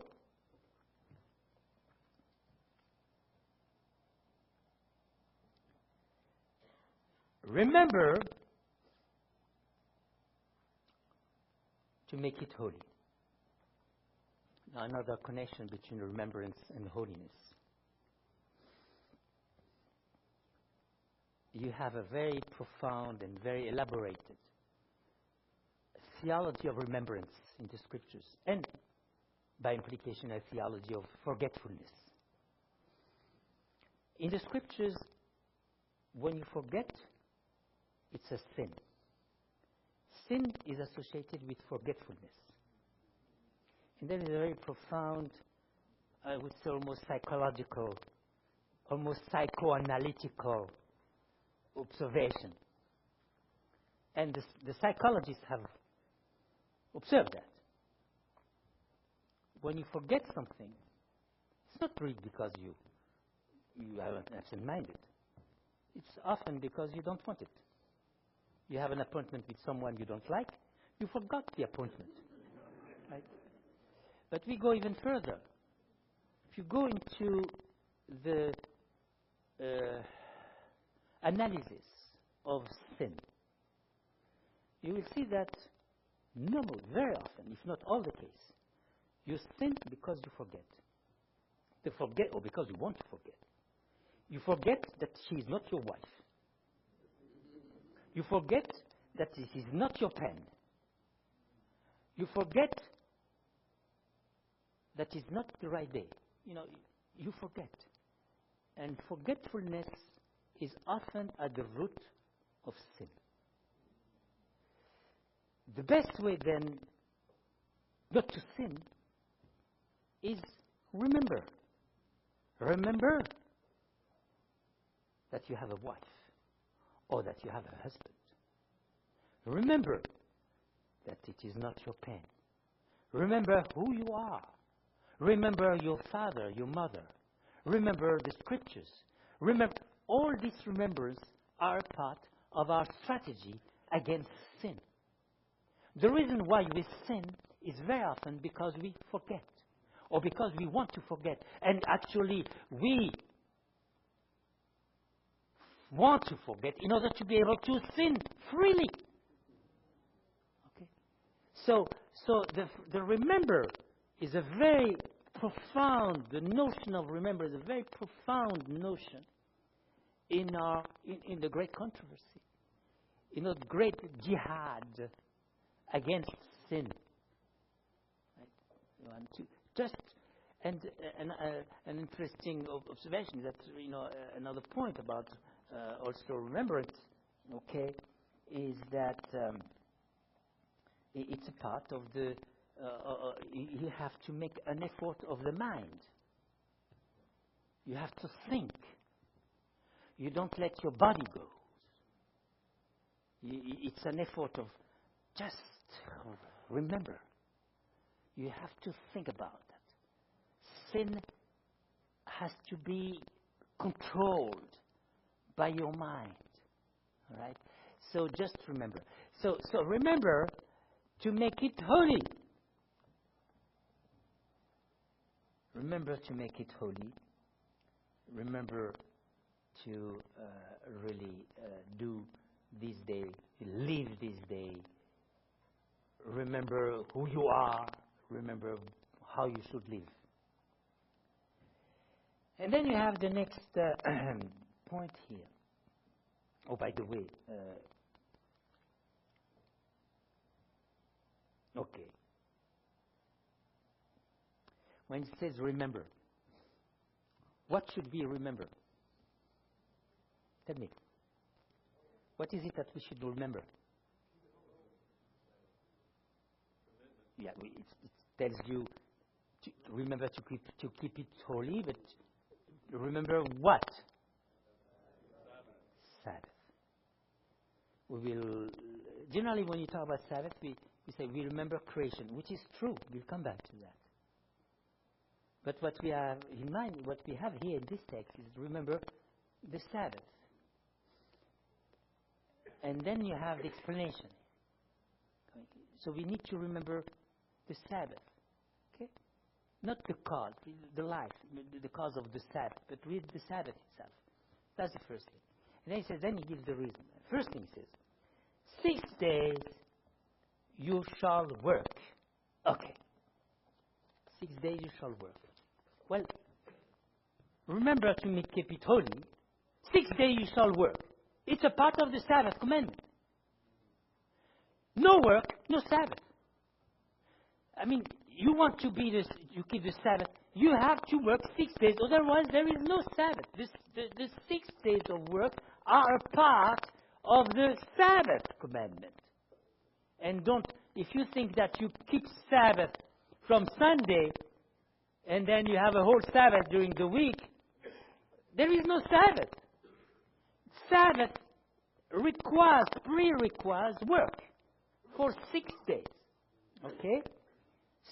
remember to make it holy. Now, another connection between remembrance and holiness. You have a very profound and very elaborated theology of remembrance in the Scriptures, and by implication a theology of forgetfulness. In the Scriptures, when you forget, it's a sin. Sin is associated with forgetfulness. And that is a very profound, I would say almost psychological, almost psychoanalytical observation. And the psychologists have observed that. When you forget something, it's not really because you are absent-minded. It's often because you don't want it. You have an appointment with someone you don't like, you forgot the appointment. Right? But we go even further. If you go into the analysis of sin, you will see that very often, if not all the case, you sin because you forget. Or because you want to forget. You forget that she is not your wife. You forget that this is not your pen. You forget that it's not the right day. You forget. And forgetfulness is often at the root of sin. The best way then not to sin is remember. Remember that you have a wife or that you have a husband. Remember that it is not your pain. Remember who you are. Remember your father, your mother. Remember the scriptures. Remember, all these remembrance are part of our strategy against sin. The reason why we sin is very often because we forget, or because we want to forget. And actually, we want to forget in order to be able to sin freely. Okay? So the remember is a very profound, the notion of remember is a very profound notion in the great controversy, in the great jihad against sin. Right? You want to just an interesting observation that another point about also remembrance, okay, is that it's a part of the. You have to make an effort of the mind. You have to think. You don't let your body go. It's an effort of just remember. You have to think about that. Sin has to be controlled by your mind. All right? So just remember. So remember to make it holy. Remember to make it holy. Remember to really do this day, live this day. Remember who you are. Remember how you should live. And then you have the next point here. Oh, by the way, okay. When it says remember, what should we remember? Tell me. What is it that we should remember? Yeah, it tells you to remember to keep it holy, but remember what? Sabbath. We will generally, when you talk about Sabbath, we say we remember creation, which is true. We'll come back to that. But what we have in mind, what we have here in this text is remember the Sabbath. And then you have the explanation. So we need to remember the Sabbath. Okay? Not the cause, the life, the cause of the Sabbath, but read the Sabbath itself. That's the first thing. And then he says, then he gives the reason. First thing he says, 6 days you shall work. Okay. 6 days you shall work. Well, remember to keep it holy. 6 days you shall work. It's a part of the Sabbath commandment. No work, no Sabbath. I mean, you want to you keep the Sabbath, you have to work 6 days, otherwise there is no Sabbath. The 6 days of work are a part of the Sabbath commandment. And if you think that you keep Sabbath from Sunday, and then you have a whole Sabbath during the week, there is no Sabbath. Sabbath requires work for 6 days. Okay?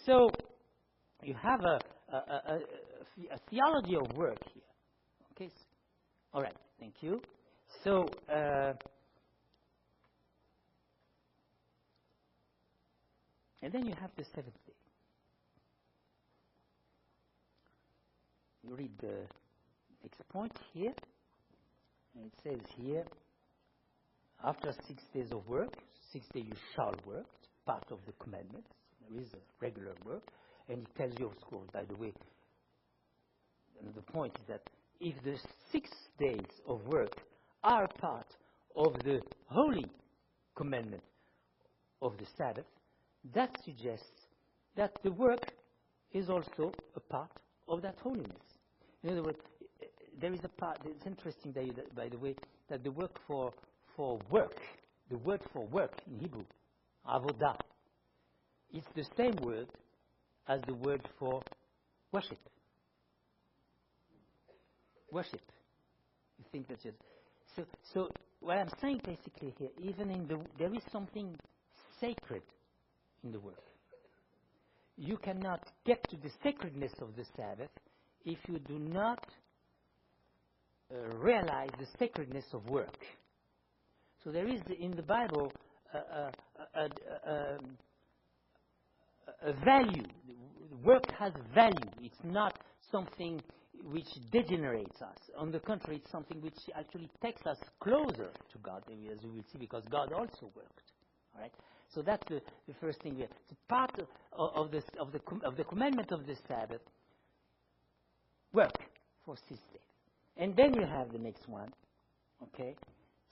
So, you have a theology of work here. Okay? All right, thank you. So, and then you have the 7th day. You read the next point here. And it says here, after 6 days of work, 6 days you shall work, part of the commandments. There is a regular work. And it tells you, of course, by the way, the point is that if the 6 days of work are part of the holy commandment of the Sabbath, that suggests that the work is also a part of that holiness. In other words, there is a part, it's interesting, by the way, that the word for work in Hebrew, avodah, it's the same word as the word for worship. Worship. You think that's just... So what I'm saying basically here, there is something sacred in the work. You cannot get to the sacredness of the Sabbath if you do not realize the sacredness of work. So there is in the Bible a value. Work has value. It's not something which degenerates us. On the contrary, it's something which actually takes us closer to God, as we will see, because God also worked. All right. So that's the first thing. It's part of the commandment of the Sabbath. Work for 6 days, and then you have the next one. Okay,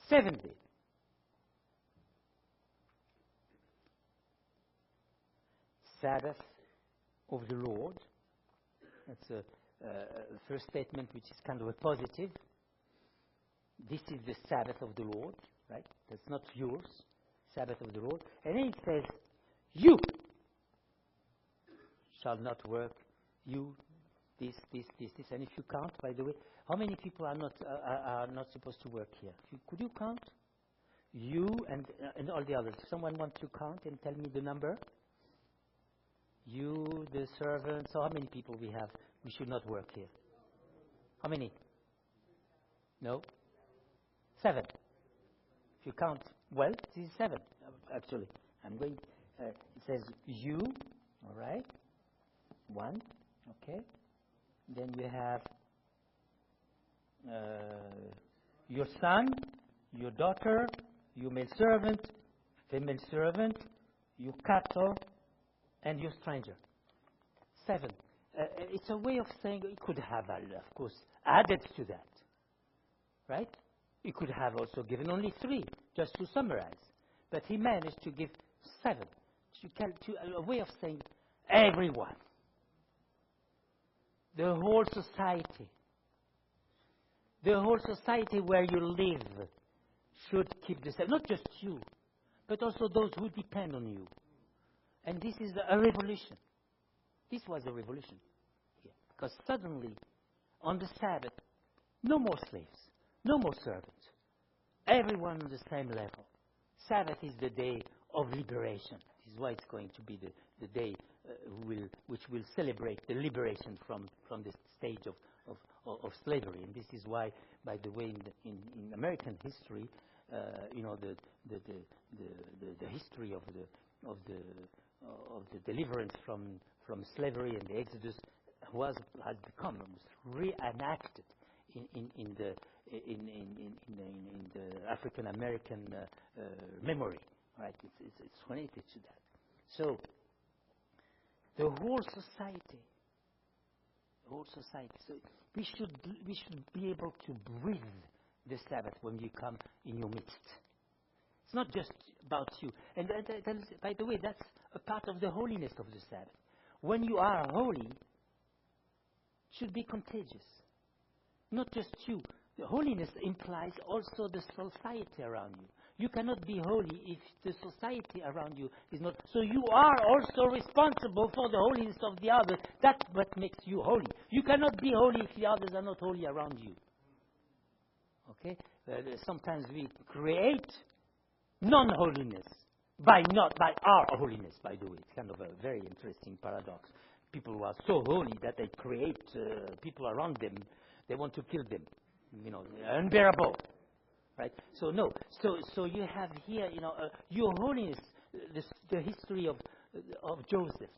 7 days. Sabbath of the Lord. That's a first statement, which is kind of a positive. This is the Sabbath of the Lord, right? That's not yours. Sabbath of the Lord. And then it says, you shall not work. You, this. And if you count, by the way, how many people are not supposed to work here? Could you count? You and all the others. Someone want to count and tell me the number? You, the servants. So how many people we have? We should not work here. How many? No? 7. If you count well, this is 7, actually. I'm going, it says you, all right? 1, okay. Then you have your son, your daughter, your male servant, female servant, your cattle, and your stranger. 7. It's a way of saying it could have, of course, added to that, right? He could have also given only 3, just to summarize. But he managed to give 7, a way of saying everyone, the whole society where you live should keep the Sabbath. Not just you, but also those who depend on you. And this is a revolution. This was a revolution here. Because suddenly, on the Sabbath, no more slaves, no more servants. Everyone on the same level. Sabbath is the day of liberation. This is why it's going to be the day which will celebrate the liberation from the stage of slavery. And this is why, by the way, in American history, the history of the deliverance from slavery and the Exodus has become almost reenacted in the African American memory, right? It's related to that. So the whole society. So we should be able to breathe the Sabbath when you come in your midst. It's not just about you. And by the way, that's a part of the holiness of the Sabbath. When you are holy, it should be contagious. Not just you. The holiness implies also the society around you. You cannot be holy if the society around you is not. So you are also responsible for the holiness of the others. That's what makes you holy. You cannot be holy if the others are not holy around you. Okay? Sometimes we create non-holiness by our holiness, by the way. It's kind of a very interesting paradox. People who are so holy that they create people around them, they want to kill them. Unbearable. Right? So no. So you have here, your holiness, the history of Joseph,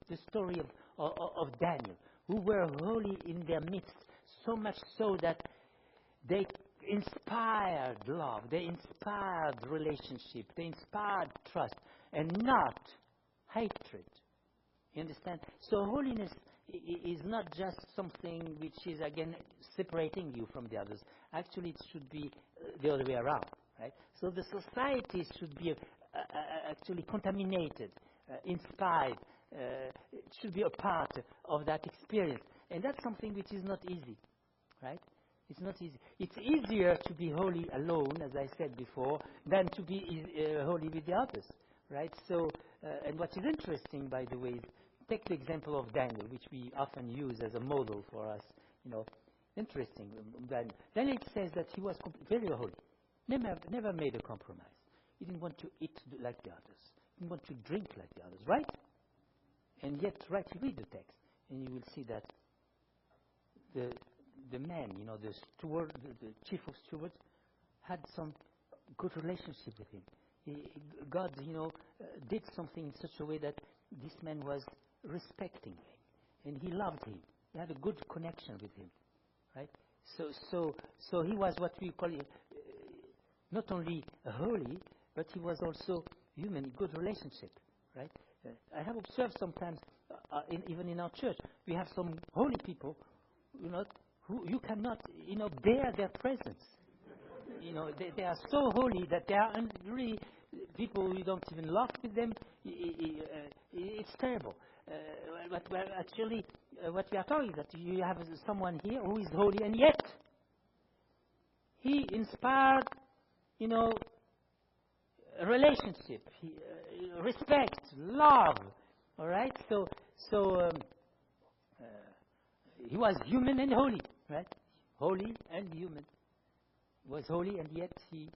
the story of Daniel, who were holy in their midst, so much so that they inspired love, they inspired relationship, they inspired trust, and not hatred. You understand? So holiness is not just something which is, again, separating you from the others. Actually, it should be the other way around, right? So the society should be actually contaminated, inspired. It should be a part of that experience. And that's something which is not easy, right? It's not easy. It's easier to be holy alone, as I said before, than to be holy with the others, right? So, and what is interesting, by the way, is take the example of Daniel, which we often use as a model for us. Interesting. Then it says that he was very holy. Never made a compromise. He didn't want to eat like the others. He didn't want to drink like the others, right? And yet, you read the text, and you will see that the man, the steward, the chief of stewards, had some good relationship with him. God, did something in such a way that this man was respecting him, and he loved him. He had a good connection with him, right? So he was what we call not only holy, but he was also human, good relationship, right? I have observed sometimes, even in our church, we have some holy people, who you cannot, bear their presence. They are so holy that they are really people who don't even laugh with them. It's terrible. But actually, what we are talking is that you have someone here who is holy, and yet he inspired, relationship, respect, love. All right. So he was human and holy, right? Holy and human. He was holy, and yet you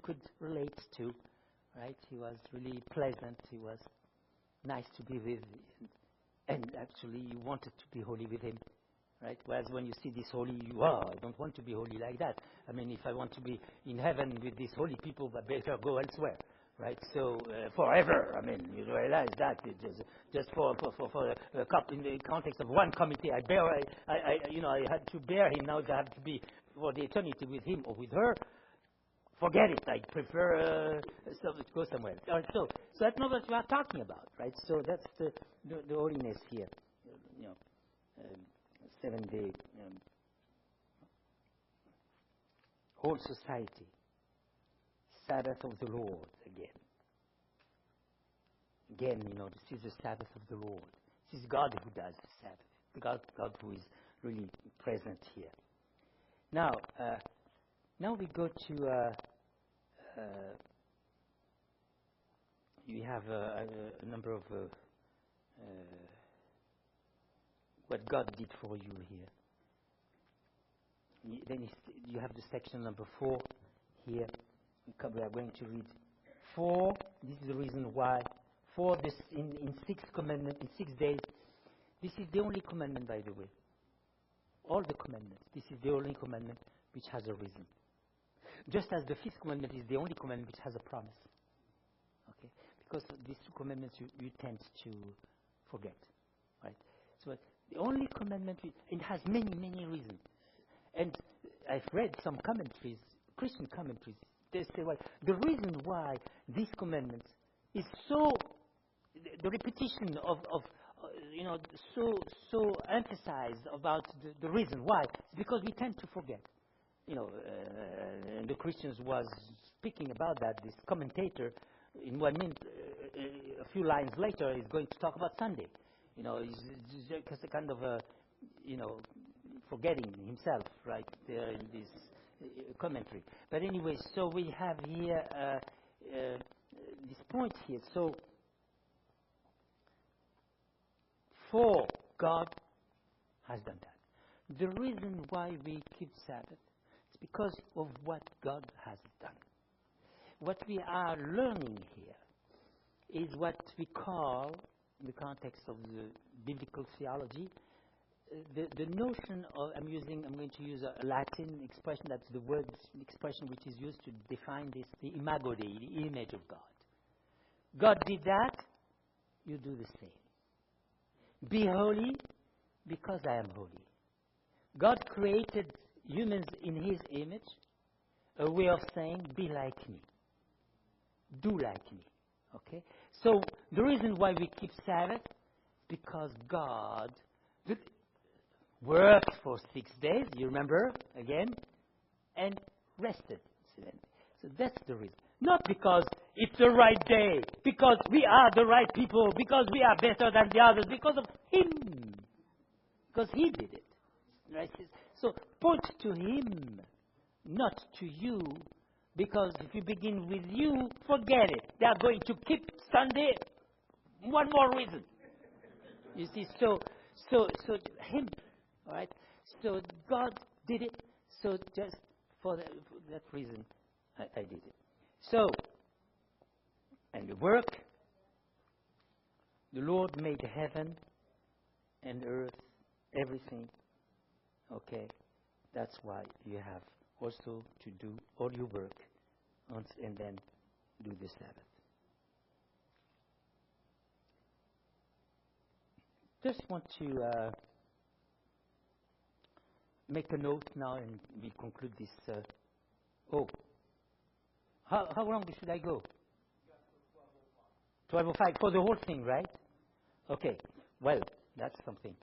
could relate to, right? He was really pleasant. He was nice to be with, and actually you wanted to be holy with him, right? Whereas when you see this holy, I don't want to be holy like that. I mean, if I want to be in heaven with these holy people, I better go elsewhere, right? So forever. I mean, you realize that just for in the context of one committee, I had to bear him. Now I have to be for the eternity with him or with her. Forget it. I prefer to go somewhere else. All right, so that's not what we are talking about, right? So that's the holiness here. 7-day whole society, Sabbath of the Lord again. Again, this is the Sabbath of the Lord. This is God who does the Sabbath. God who is really present here. Now we go to. You have a number of what God did for you here. Then you have the section number 4 here. We are going to read 4. This is the reason why. 4 this in 6 commandments in 6 days. This is the only commandment, by the way. All the commandments. This is the only commandment which has a reason. Just as the 5th commandment is the only commandment which has a promise. Okay? Because these 2 commandments you tend to forget. Right? So the only commandment, it has many, many reasons. And I've read some commentaries, Christian commentaries. They say, well, the reason why this commandment is so, the repetition of so emphasized about the reason why, is because we tend to forget. And the Christians was speaking about that. This commentator, in 1 minute, a few lines later, is going to talk about Sunday. He's just a kind of forgetting himself right there in this commentary. But anyway, so we have here this point here. So, for God has done that. The reason why we keep Sabbath is because of what God has done. What we are learning here is what we call, in the context of the biblical theology, the notion of, I'm going to use a Latin expression, that's the word expression which is used to define this, the imago Dei, the image of God. God did that, you do the same. Be holy because I am holy. God created humans in His image, a way of saying, be like me. Do like me. Okay? So, the reason why we keep Sabbath, because God worked for 6 days, you remember, again, and rested. So that's the reason. Not because it's the right day, because we are the right people, because we are better than the others, because of Him. Because He did it. Right? So point to Him, not to you, because if you begin with you, forget it. They are going to keep Sunday. One more reason. You see, so Him, all right? So God did it. So just for that reason, I did it. So, and the work, the Lord made heaven and earth, everything. Okay, that's why you have also to do all your work and then do the Sabbath. Just want to make a note now, and we conclude this. How long should I go? 12:05 for the whole thing, right? Okay. Well, that's something.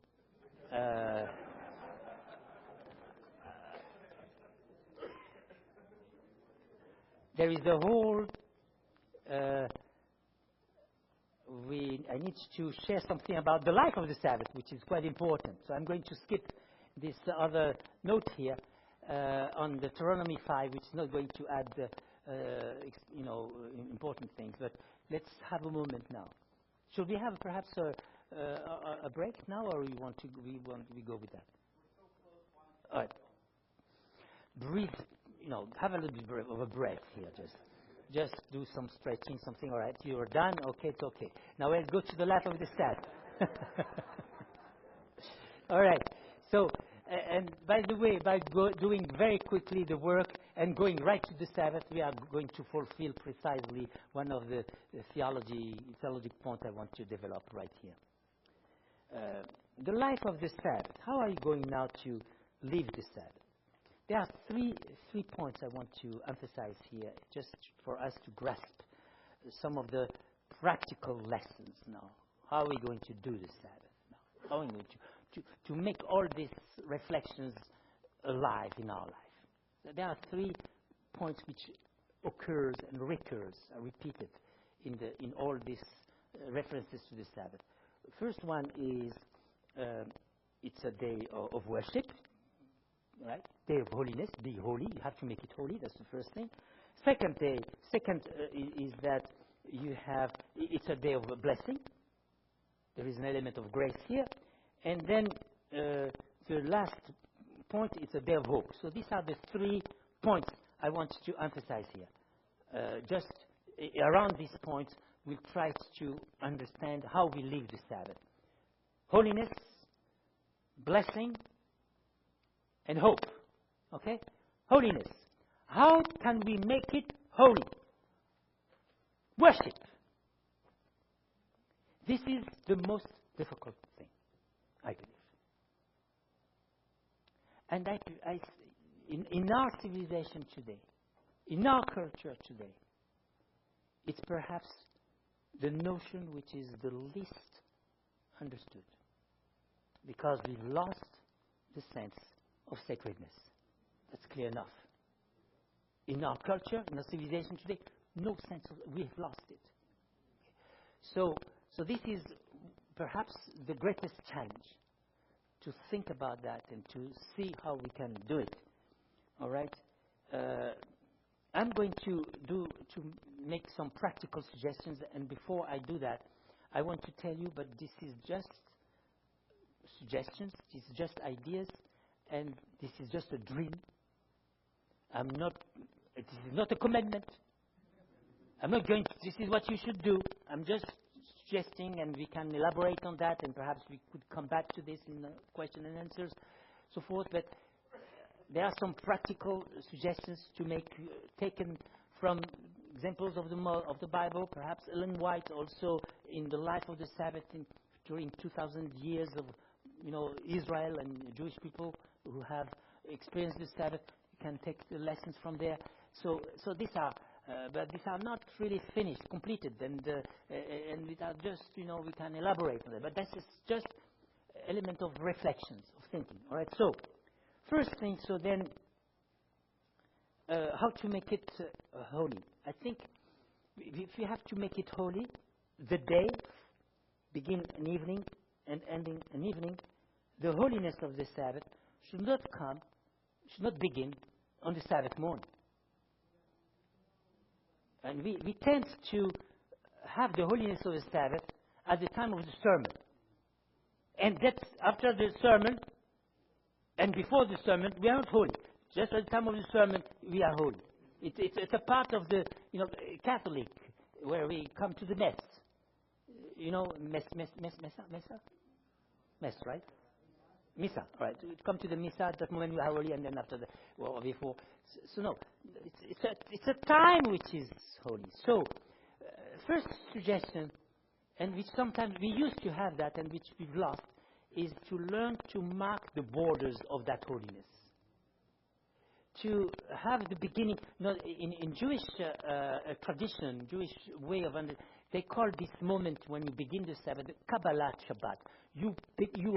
There is a whole. I need to share something about the life of the Sabbath, which is quite important. So I'm going to skip this other note here on Deuteronomy 5, which is not going to add, important things. But let's have a moment now. Should we have perhaps a break now, or we go with that? All right. Breathe. Have a little bit of a breath here, just do some stretching, something. All right, you are done. Okay, it's okay. Now let's go to the life of the Sabbath. All right. So, and by the way, by doing very quickly the work and going right to the Sabbath, we are going to fulfill precisely one of the theological points I want to develop right here. The life of the Sabbath. How are you going now to live the Sabbath? There are three points I want to emphasize here, just for us to grasp some of the practical lessons now. How are we going to do the Sabbath now? How are we going to make all these reflections alive in our life? There are 3 points which occurs and recurs, are repeated in all these references to the Sabbath. First one is it's a day of worship. Right? Day of holiness, be holy. You have to make it holy. That's the first thing. Second is that it's a day of blessing. There is an element of grace here. And then the last point, it's a day of hope. So these are the 3 points I want to emphasize here. Just around these points, we'll try to understand how we live the Sabbath. Holiness, blessing, and hope. Okay? Holiness. How can we make it holy? Worship. This is the most difficult thing, I believe. And in our civilization today, in our culture today, it's perhaps the notion which is the least understood, because we've lost the sense of sacredness. That's clear enough. In our culture, in our civilization today, no sense of, we have lost it. So this is perhaps the greatest challenge, to think about that and to see how we can do it. All right? I'm going to make some practical suggestions, and before I do that, I want to tell you, but this is just suggestions, this is just ideas, and this is just a dream. This is not a commandment. I'm not going to, this is what you should do. I'm just suggesting, and we can elaborate on that, and perhaps we could come back to this in the question and answers, so forth. But there are some practical suggestions to make, taken from examples of the Bible. Perhaps Ellen White also in the life of the Sabbath during 2,000 years of Israel and Jewish people who have experienced the Sabbath. You can take the lessons from there. So these are, but these are not really finished, completed, and without just we can elaborate on it. But this is just element of reflections, of thinking. All right. So first thing. So then, how to make it holy? I think if you have to make it holy, the day begin an evening and ending an evening. The holiness of the Sabbath should not begin on the Sabbath morning. And we tend to have the holiness of the Sabbath at the time of the sermon. And that's after the sermon and before the sermon, we are not holy. Just at the time of the sermon, we are holy. It's a part of the, Catholic, where we come to the mess. Mess, right? Missa, right? We come to the Missa at that moment, we are holy, and then after that, before. So no, it's a time which is holy. So, first suggestion, and which sometimes we used to have that, and which we've lost, is to learn to mark the borders of that holiness. To have the beginning, in Jewish tradition, Jewish way of understanding, they call this moment when you begin the Sabbath, the Kabbalah Shabbat. You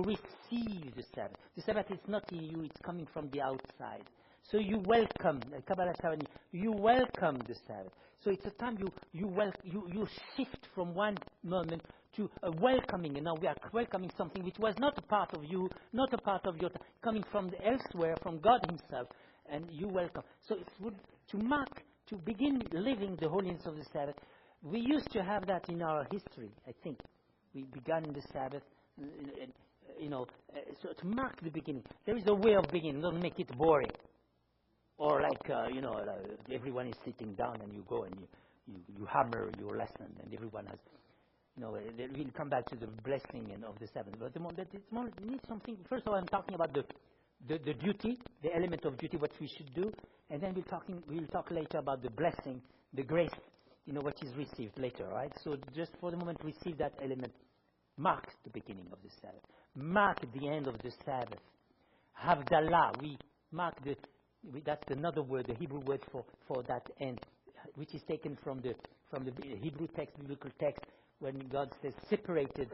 receive the Sabbath. The Sabbath is not in you, it's coming from the outside. So you welcome, Kabbalah Shabbat, you welcome the Sabbath. So it's a time you shift from one moment to a welcoming, and now we are welcoming something which was not a part of you, not a part of your, coming from elsewhere, from God Himself, and you welcome. So it's to begin living the holiness of the Sabbath. We used to have that in our history, I think. We began in the Sabbath, so to mark the beginning. There is a way of beginning, don't make it boring. Or everyone is sitting down and you go and you hammer your lesson and everyone has, we'll come back to the blessing of the Sabbath. But you need something. First of all, I'm talking about the duty, the element of duty, what we should do, and then we'll talk later about the blessing, the grace, what is received later, right? So just for the moment, receive that element. Mark the beginning of the Sabbath. Mark the end of the Sabbath. Havdalah. We mark that's another word, the Hebrew word for that end, which is taken from the Hebrew text, biblical text, when God says separated.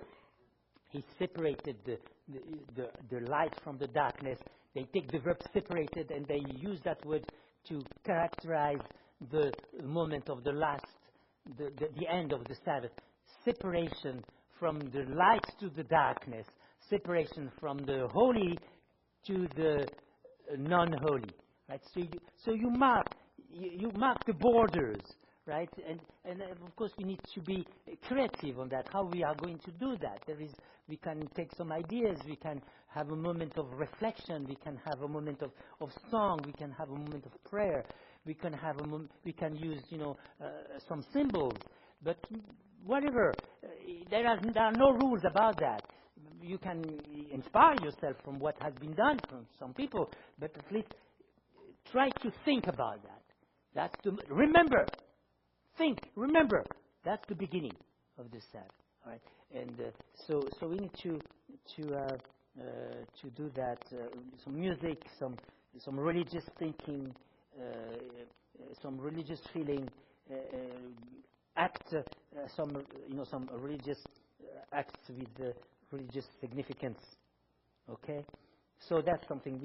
He separated the light from the darkness. They take the verb separated and they use that word to characterize the moment of the end of the Sabbath. Separation from the light to the darkness. Separation from the holy to the non-holy. Right? So you mark the borders. Right, and of course we need to be creative on that. How we are going to do that? We can take some ideas. We can have a moment of reflection. We can have a moment of song. We can have a moment of prayer. We can have we can use some symbols. But whatever, there are no rules about that. You can inspire yourself from what has been done from some people, but at least try to think about that. Remember. Remember, that's the beginning of the Sabbath. All right, and so we need to do that. Some music, some religious thinking, some religious feeling, some religious acts with religious significance. Okay, so that's something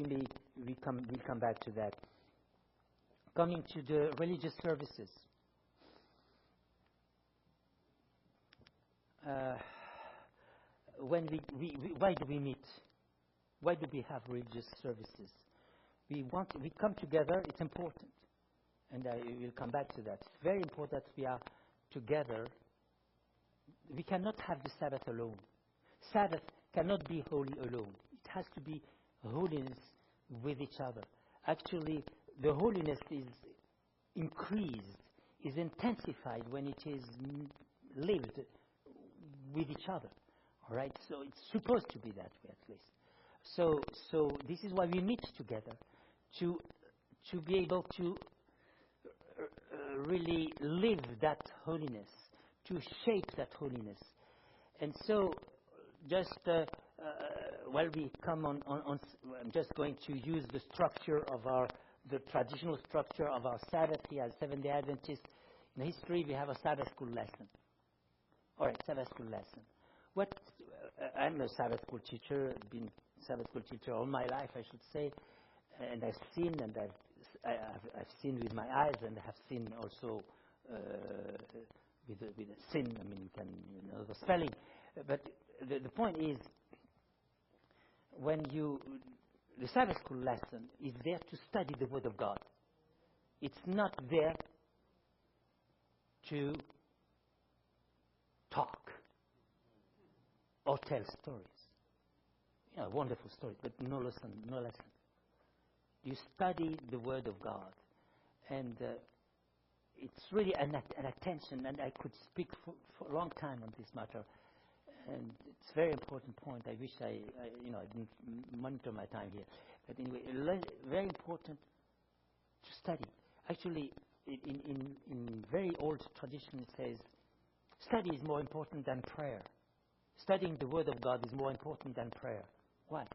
we'll come back to that. Coming to the religious services. Why do we meet? Why do we have religious services? We come together. It's important, and I will come back to that. It's very important that we are together. We cannot have the Sabbath alone. Sabbath cannot be holy alone. It has to be holiness with each other. Actually, the holiness is increased, is intensified when it is lived with each other. All right, so it's supposed to be that way at least. So this is why we meet together, to be able to really live that holiness, to shape that holiness. And so just we come on, I'm just going to use the structure of the traditional structure of our Sabbath here as Seventh-day Adventists. In history, we have a Sabbath school lesson. All right, Sabbath school lesson. I'm a Sabbath school teacher. I've been Sabbath school teacher all my life, I should say, and I've seen with my eyes, and I have seen also with the sin. I mean, the spelling. But the point is, the Sabbath school lesson is there to study the Word of God. It's not there to talk or tell stories. Wonderful stories, but no lesson. You study the Word of God. And it's really an attention, and I could speak for a long time on this matter. And it's a very important point. I wish I didn't monitor my time here. But anyway, very important to study. Actually, in very old tradition, it says, study is more important than prayer. Studying the Word of God is more important than prayer. Why?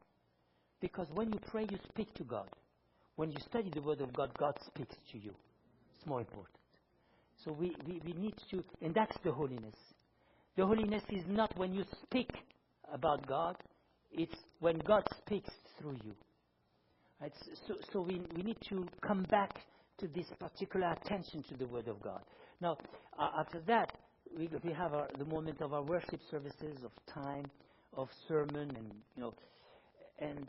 Because when you pray, you speak to God. When you study the Word of God, God speaks to you. It's more important. So we need to, and that's the holiness. The holiness is not when you speak about God, it's when God speaks through you. Right? So we need to come back to this particular attention to the Word of God. Now, after that, we have the moment of our worship services, of time, of sermon, and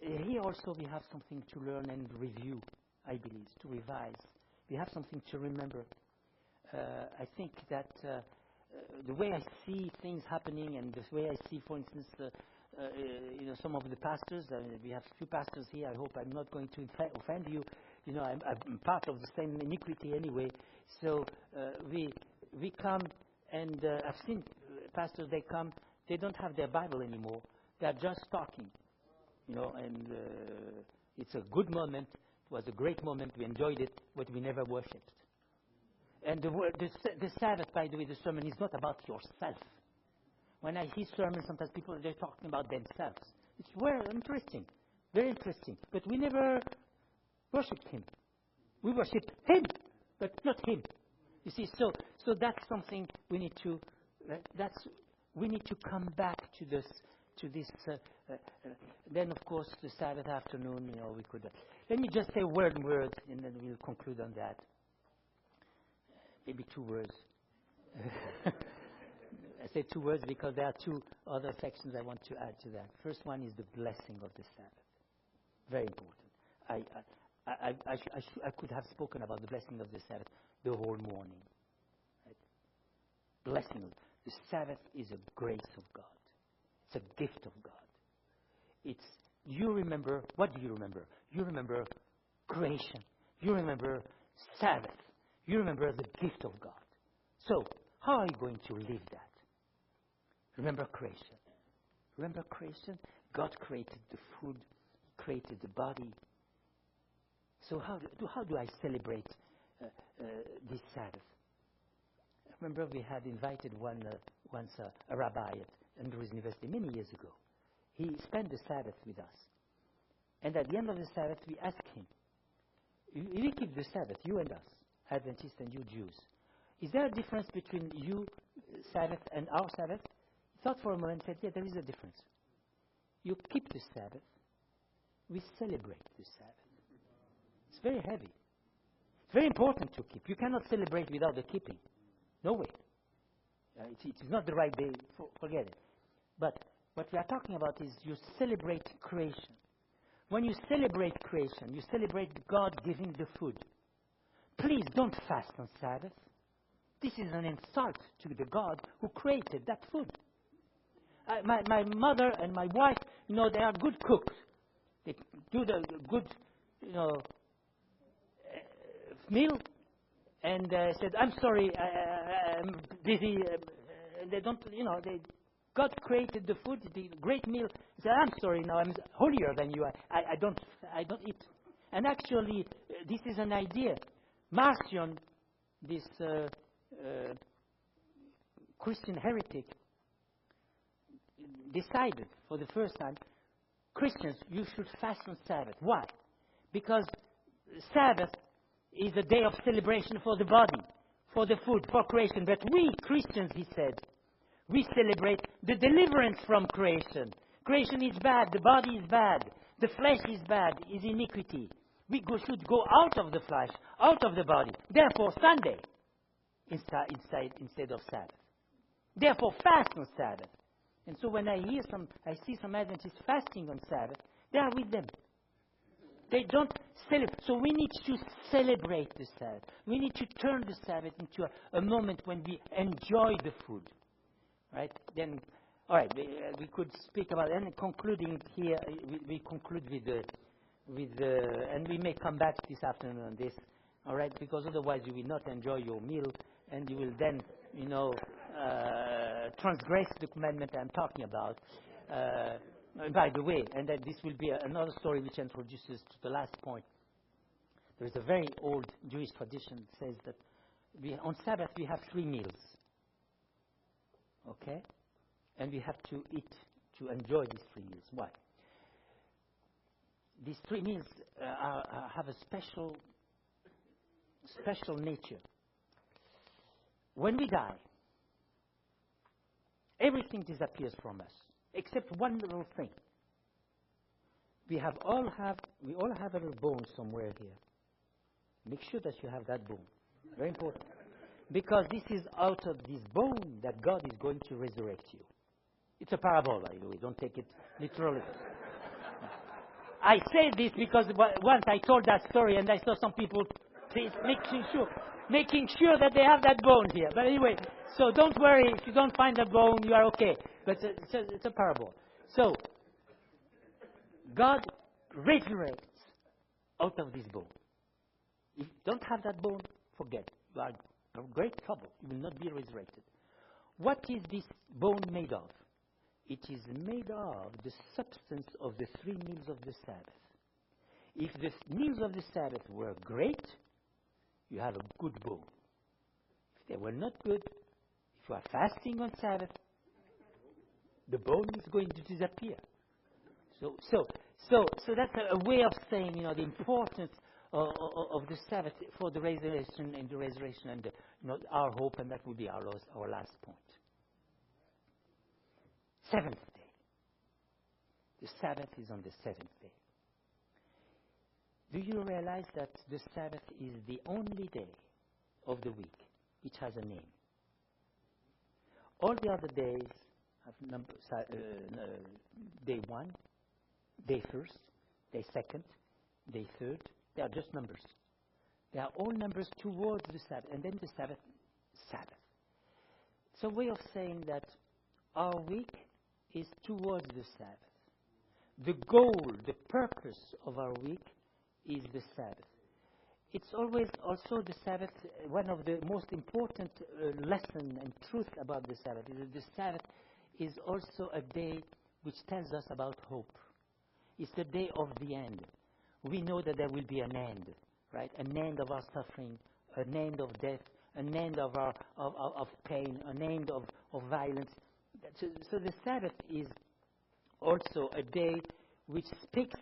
here also we have something to learn and review, I believe, to revise. We have something to remember. I think that the way I see things happening, and the way I see, for instance, some of the pastors. We have few pastors here. I hope I'm not going to offend you. I'm part of the same iniquity anyway. So we come, and I've seen pastors. They come. They don't have their Bible anymore. They're just talking. And it's a good moment. It was a great moment. We enjoyed it, but we never worshipped. And the Sabbath, by the way, the sermon is not about yourself. When I hear sermons, sometimes people, they're talking about themselves. It's very interesting, but we never worshipped Him. We worship Him, but not Him. You see, so that's something we need to. We need to come back to this. Then, of course, the Sabbath afternoon. We could. Let me just say word, and then we'll conclude on that. Maybe 2 words. I say 2 words because there are 2 other sections I want to add to that. First one is the blessing of the Sabbath. Very important. I could have spoken about the blessing of the Sabbath the whole morning. Right? Blessing. The Sabbath is a grace of God. It's a gift of God. You remember, what do you remember? You remember creation. You remember Sabbath. You remember the gift of God. So, how are you going to live that? Remember creation. Remember creation? God created the food, created the body. So how do I celebrate this Sabbath? I remember we had invited once a rabbi at Andrews University many years ago. He spent the Sabbath with us. And at the end of the Sabbath, we asked him, we keep the Sabbath, you and us, Adventists and you Jews. Is there a difference between you Sabbath and our Sabbath? He thought for a moment and said, yeah, there is a difference. You keep the Sabbath. We celebrate the Sabbath. It's very heavy. It's very important to keep. You cannot celebrate without the keeping. No way. It is not the right day. Forget it. But what we are talking about is you celebrate creation. When you celebrate creation, you celebrate God giving the food. Please don't fast on Sabbath. This is an insult to the God who created that food. My mother and my wife, they are good cooks. They do the good, meal. And said, I'm sorry, I'm busy. They don't, God created the food, the great meal. He said, I'm sorry, now I'm holier than you. I don't eat. And actually, this is an idea. Marcion, this Christian heretic, decided for the first time, Christians, you should fast on Sabbath. Why? Because Sabbath is a day of celebration for the body, for the food, for creation. But we, Christians, he said, we celebrate the deliverance from creation. Creation is bad, the body is bad, the flesh is bad, is iniquity. We should go out of the flesh, out of the body. Therefore, Sunday instead of Sabbath. Therefore, fast on Sabbath. And so when I see some Adventists fasting on Sabbath, they are with them. They don't celebrate. So we need to celebrate the Sabbath. We need to turn the Sabbath into a moment when we enjoy the food. Right? Then, all right, we could speak about it. And concluding here, we conclude with and we may come back this afternoon on this, All right, because otherwise you will not enjoy your meal, and you will then, transgress the commandment I'm talking about. By the way, and then this will be another story which introduces to the last point. There is a very old Jewish tradition that says that on Sabbath we have 3 meals. Okay? And we have to eat to enjoy these 3 meals. Why? These 3 meals have a special nature. When we die, everything disappears from us, except one little thing. We all have a little bone somewhere here. Make sure that you have that bone. Very important. Because this is out of this bone that God is going to resurrect you. It's a parable, by the way. Don't take it literally. I say this because once I told that story and I saw some people making sure that they have that bone here. But anyway, so don't worry. If you don't find the bone, you are okay. But it's a parable. So, God resurrects out of this bone. If you don't have that bone, forget. You are in great trouble. You will not be resurrected. What is this bone made of? It is made of the substance of the 3 meals of the Sabbath. If the meals of the Sabbath were great, you have a good bone. If they were not good, if you are fasting on Sabbath, the bone is going to disappear. So that's a way of saying, the importance of the Sabbath for the resurrection and our hope, and that will be our last point. 7th day. The Sabbath is on the 7th day. Do you realize that the Sabbath is the only day of the week which has a name? All the other days have numbers. Day 1, day 1st, day 2nd, day 3rd. They are just numbers. They are all numbers towards the Sabbath. And then the Sabbath. It's a way of saying that our week is towards the Sabbath. The goal, the purpose of our week is the Sabbath. It's always also the Sabbath, one of the most important lesson and truth about the Sabbath is that the Sabbath is also a day which tells us about hope. It's the day of the end. We know that there will be an end, right? An end of our suffering, an end of death, an end of our of pain, an end of violence. So the Sabbath is also a day which speaks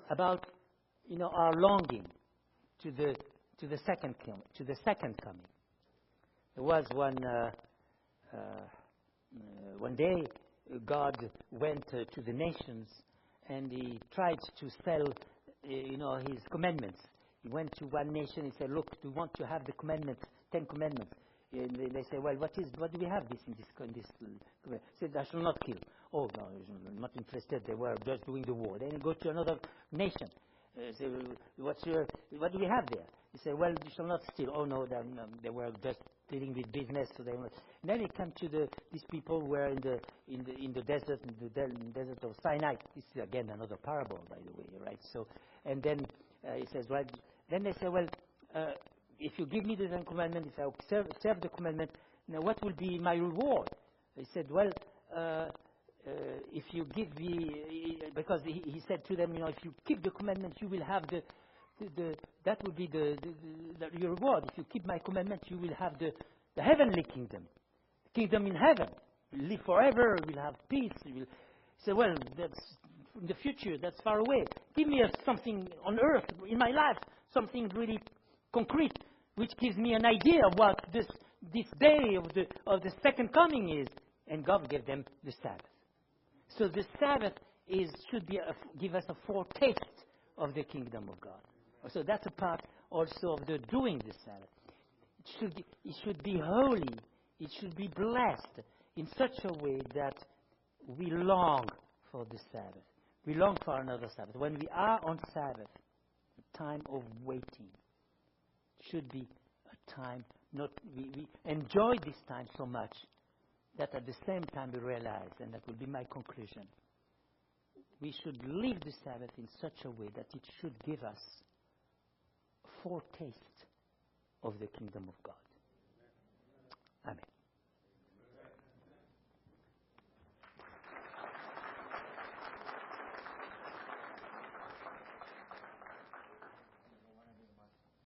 about our longing to the second coming. There was one day God went to the nations and he tried to sell his commandments. He went to one nation and said, "Look, we want to have the commandments, 10 commandments." And they say, "Well, what do we have in this commandment?" He said, "I shall not kill." "Oh, no, I'm not interested." They were just doing the war. Then you go to another nation. Say, what do we have there? He said, "Well, you shall not steal." "Oh, no, they were just dealing with business." So they were. And then he came to these people who were in the desert, in the desert of Sinai. This is again another parable, by the way, right? So, and then he says, "Well," then they say, "Well, if you give me the 10 commandments, if I serve the commandment, now what will be my reward?" He said, "Well, if you give me," because he said to them, "If you keep the commandments, you will have that will be your reward. If you keep my commandments, you will have the heavenly kingdom in heaven. You'll live forever. You'll have peace." You will say, "Well, that's in the future. That's far away. Give me something on earth in my life, something really concrete, which gives me an idea of what this day of the second coming is." And God gave them the Sabbath. So the Sabbath should give us a foretaste of the kingdom of God. So that's a part also of the doing the Sabbath. It should be holy. It should be blessed in such a way that we long for the Sabbath. We long for another Sabbath. When we are on Sabbath, a time of waiting should be a time we enjoy this time so much that at the same time we realize, and that will be my conclusion, we should live the Sabbath in such a way that it should give us a foretaste of the kingdom of God.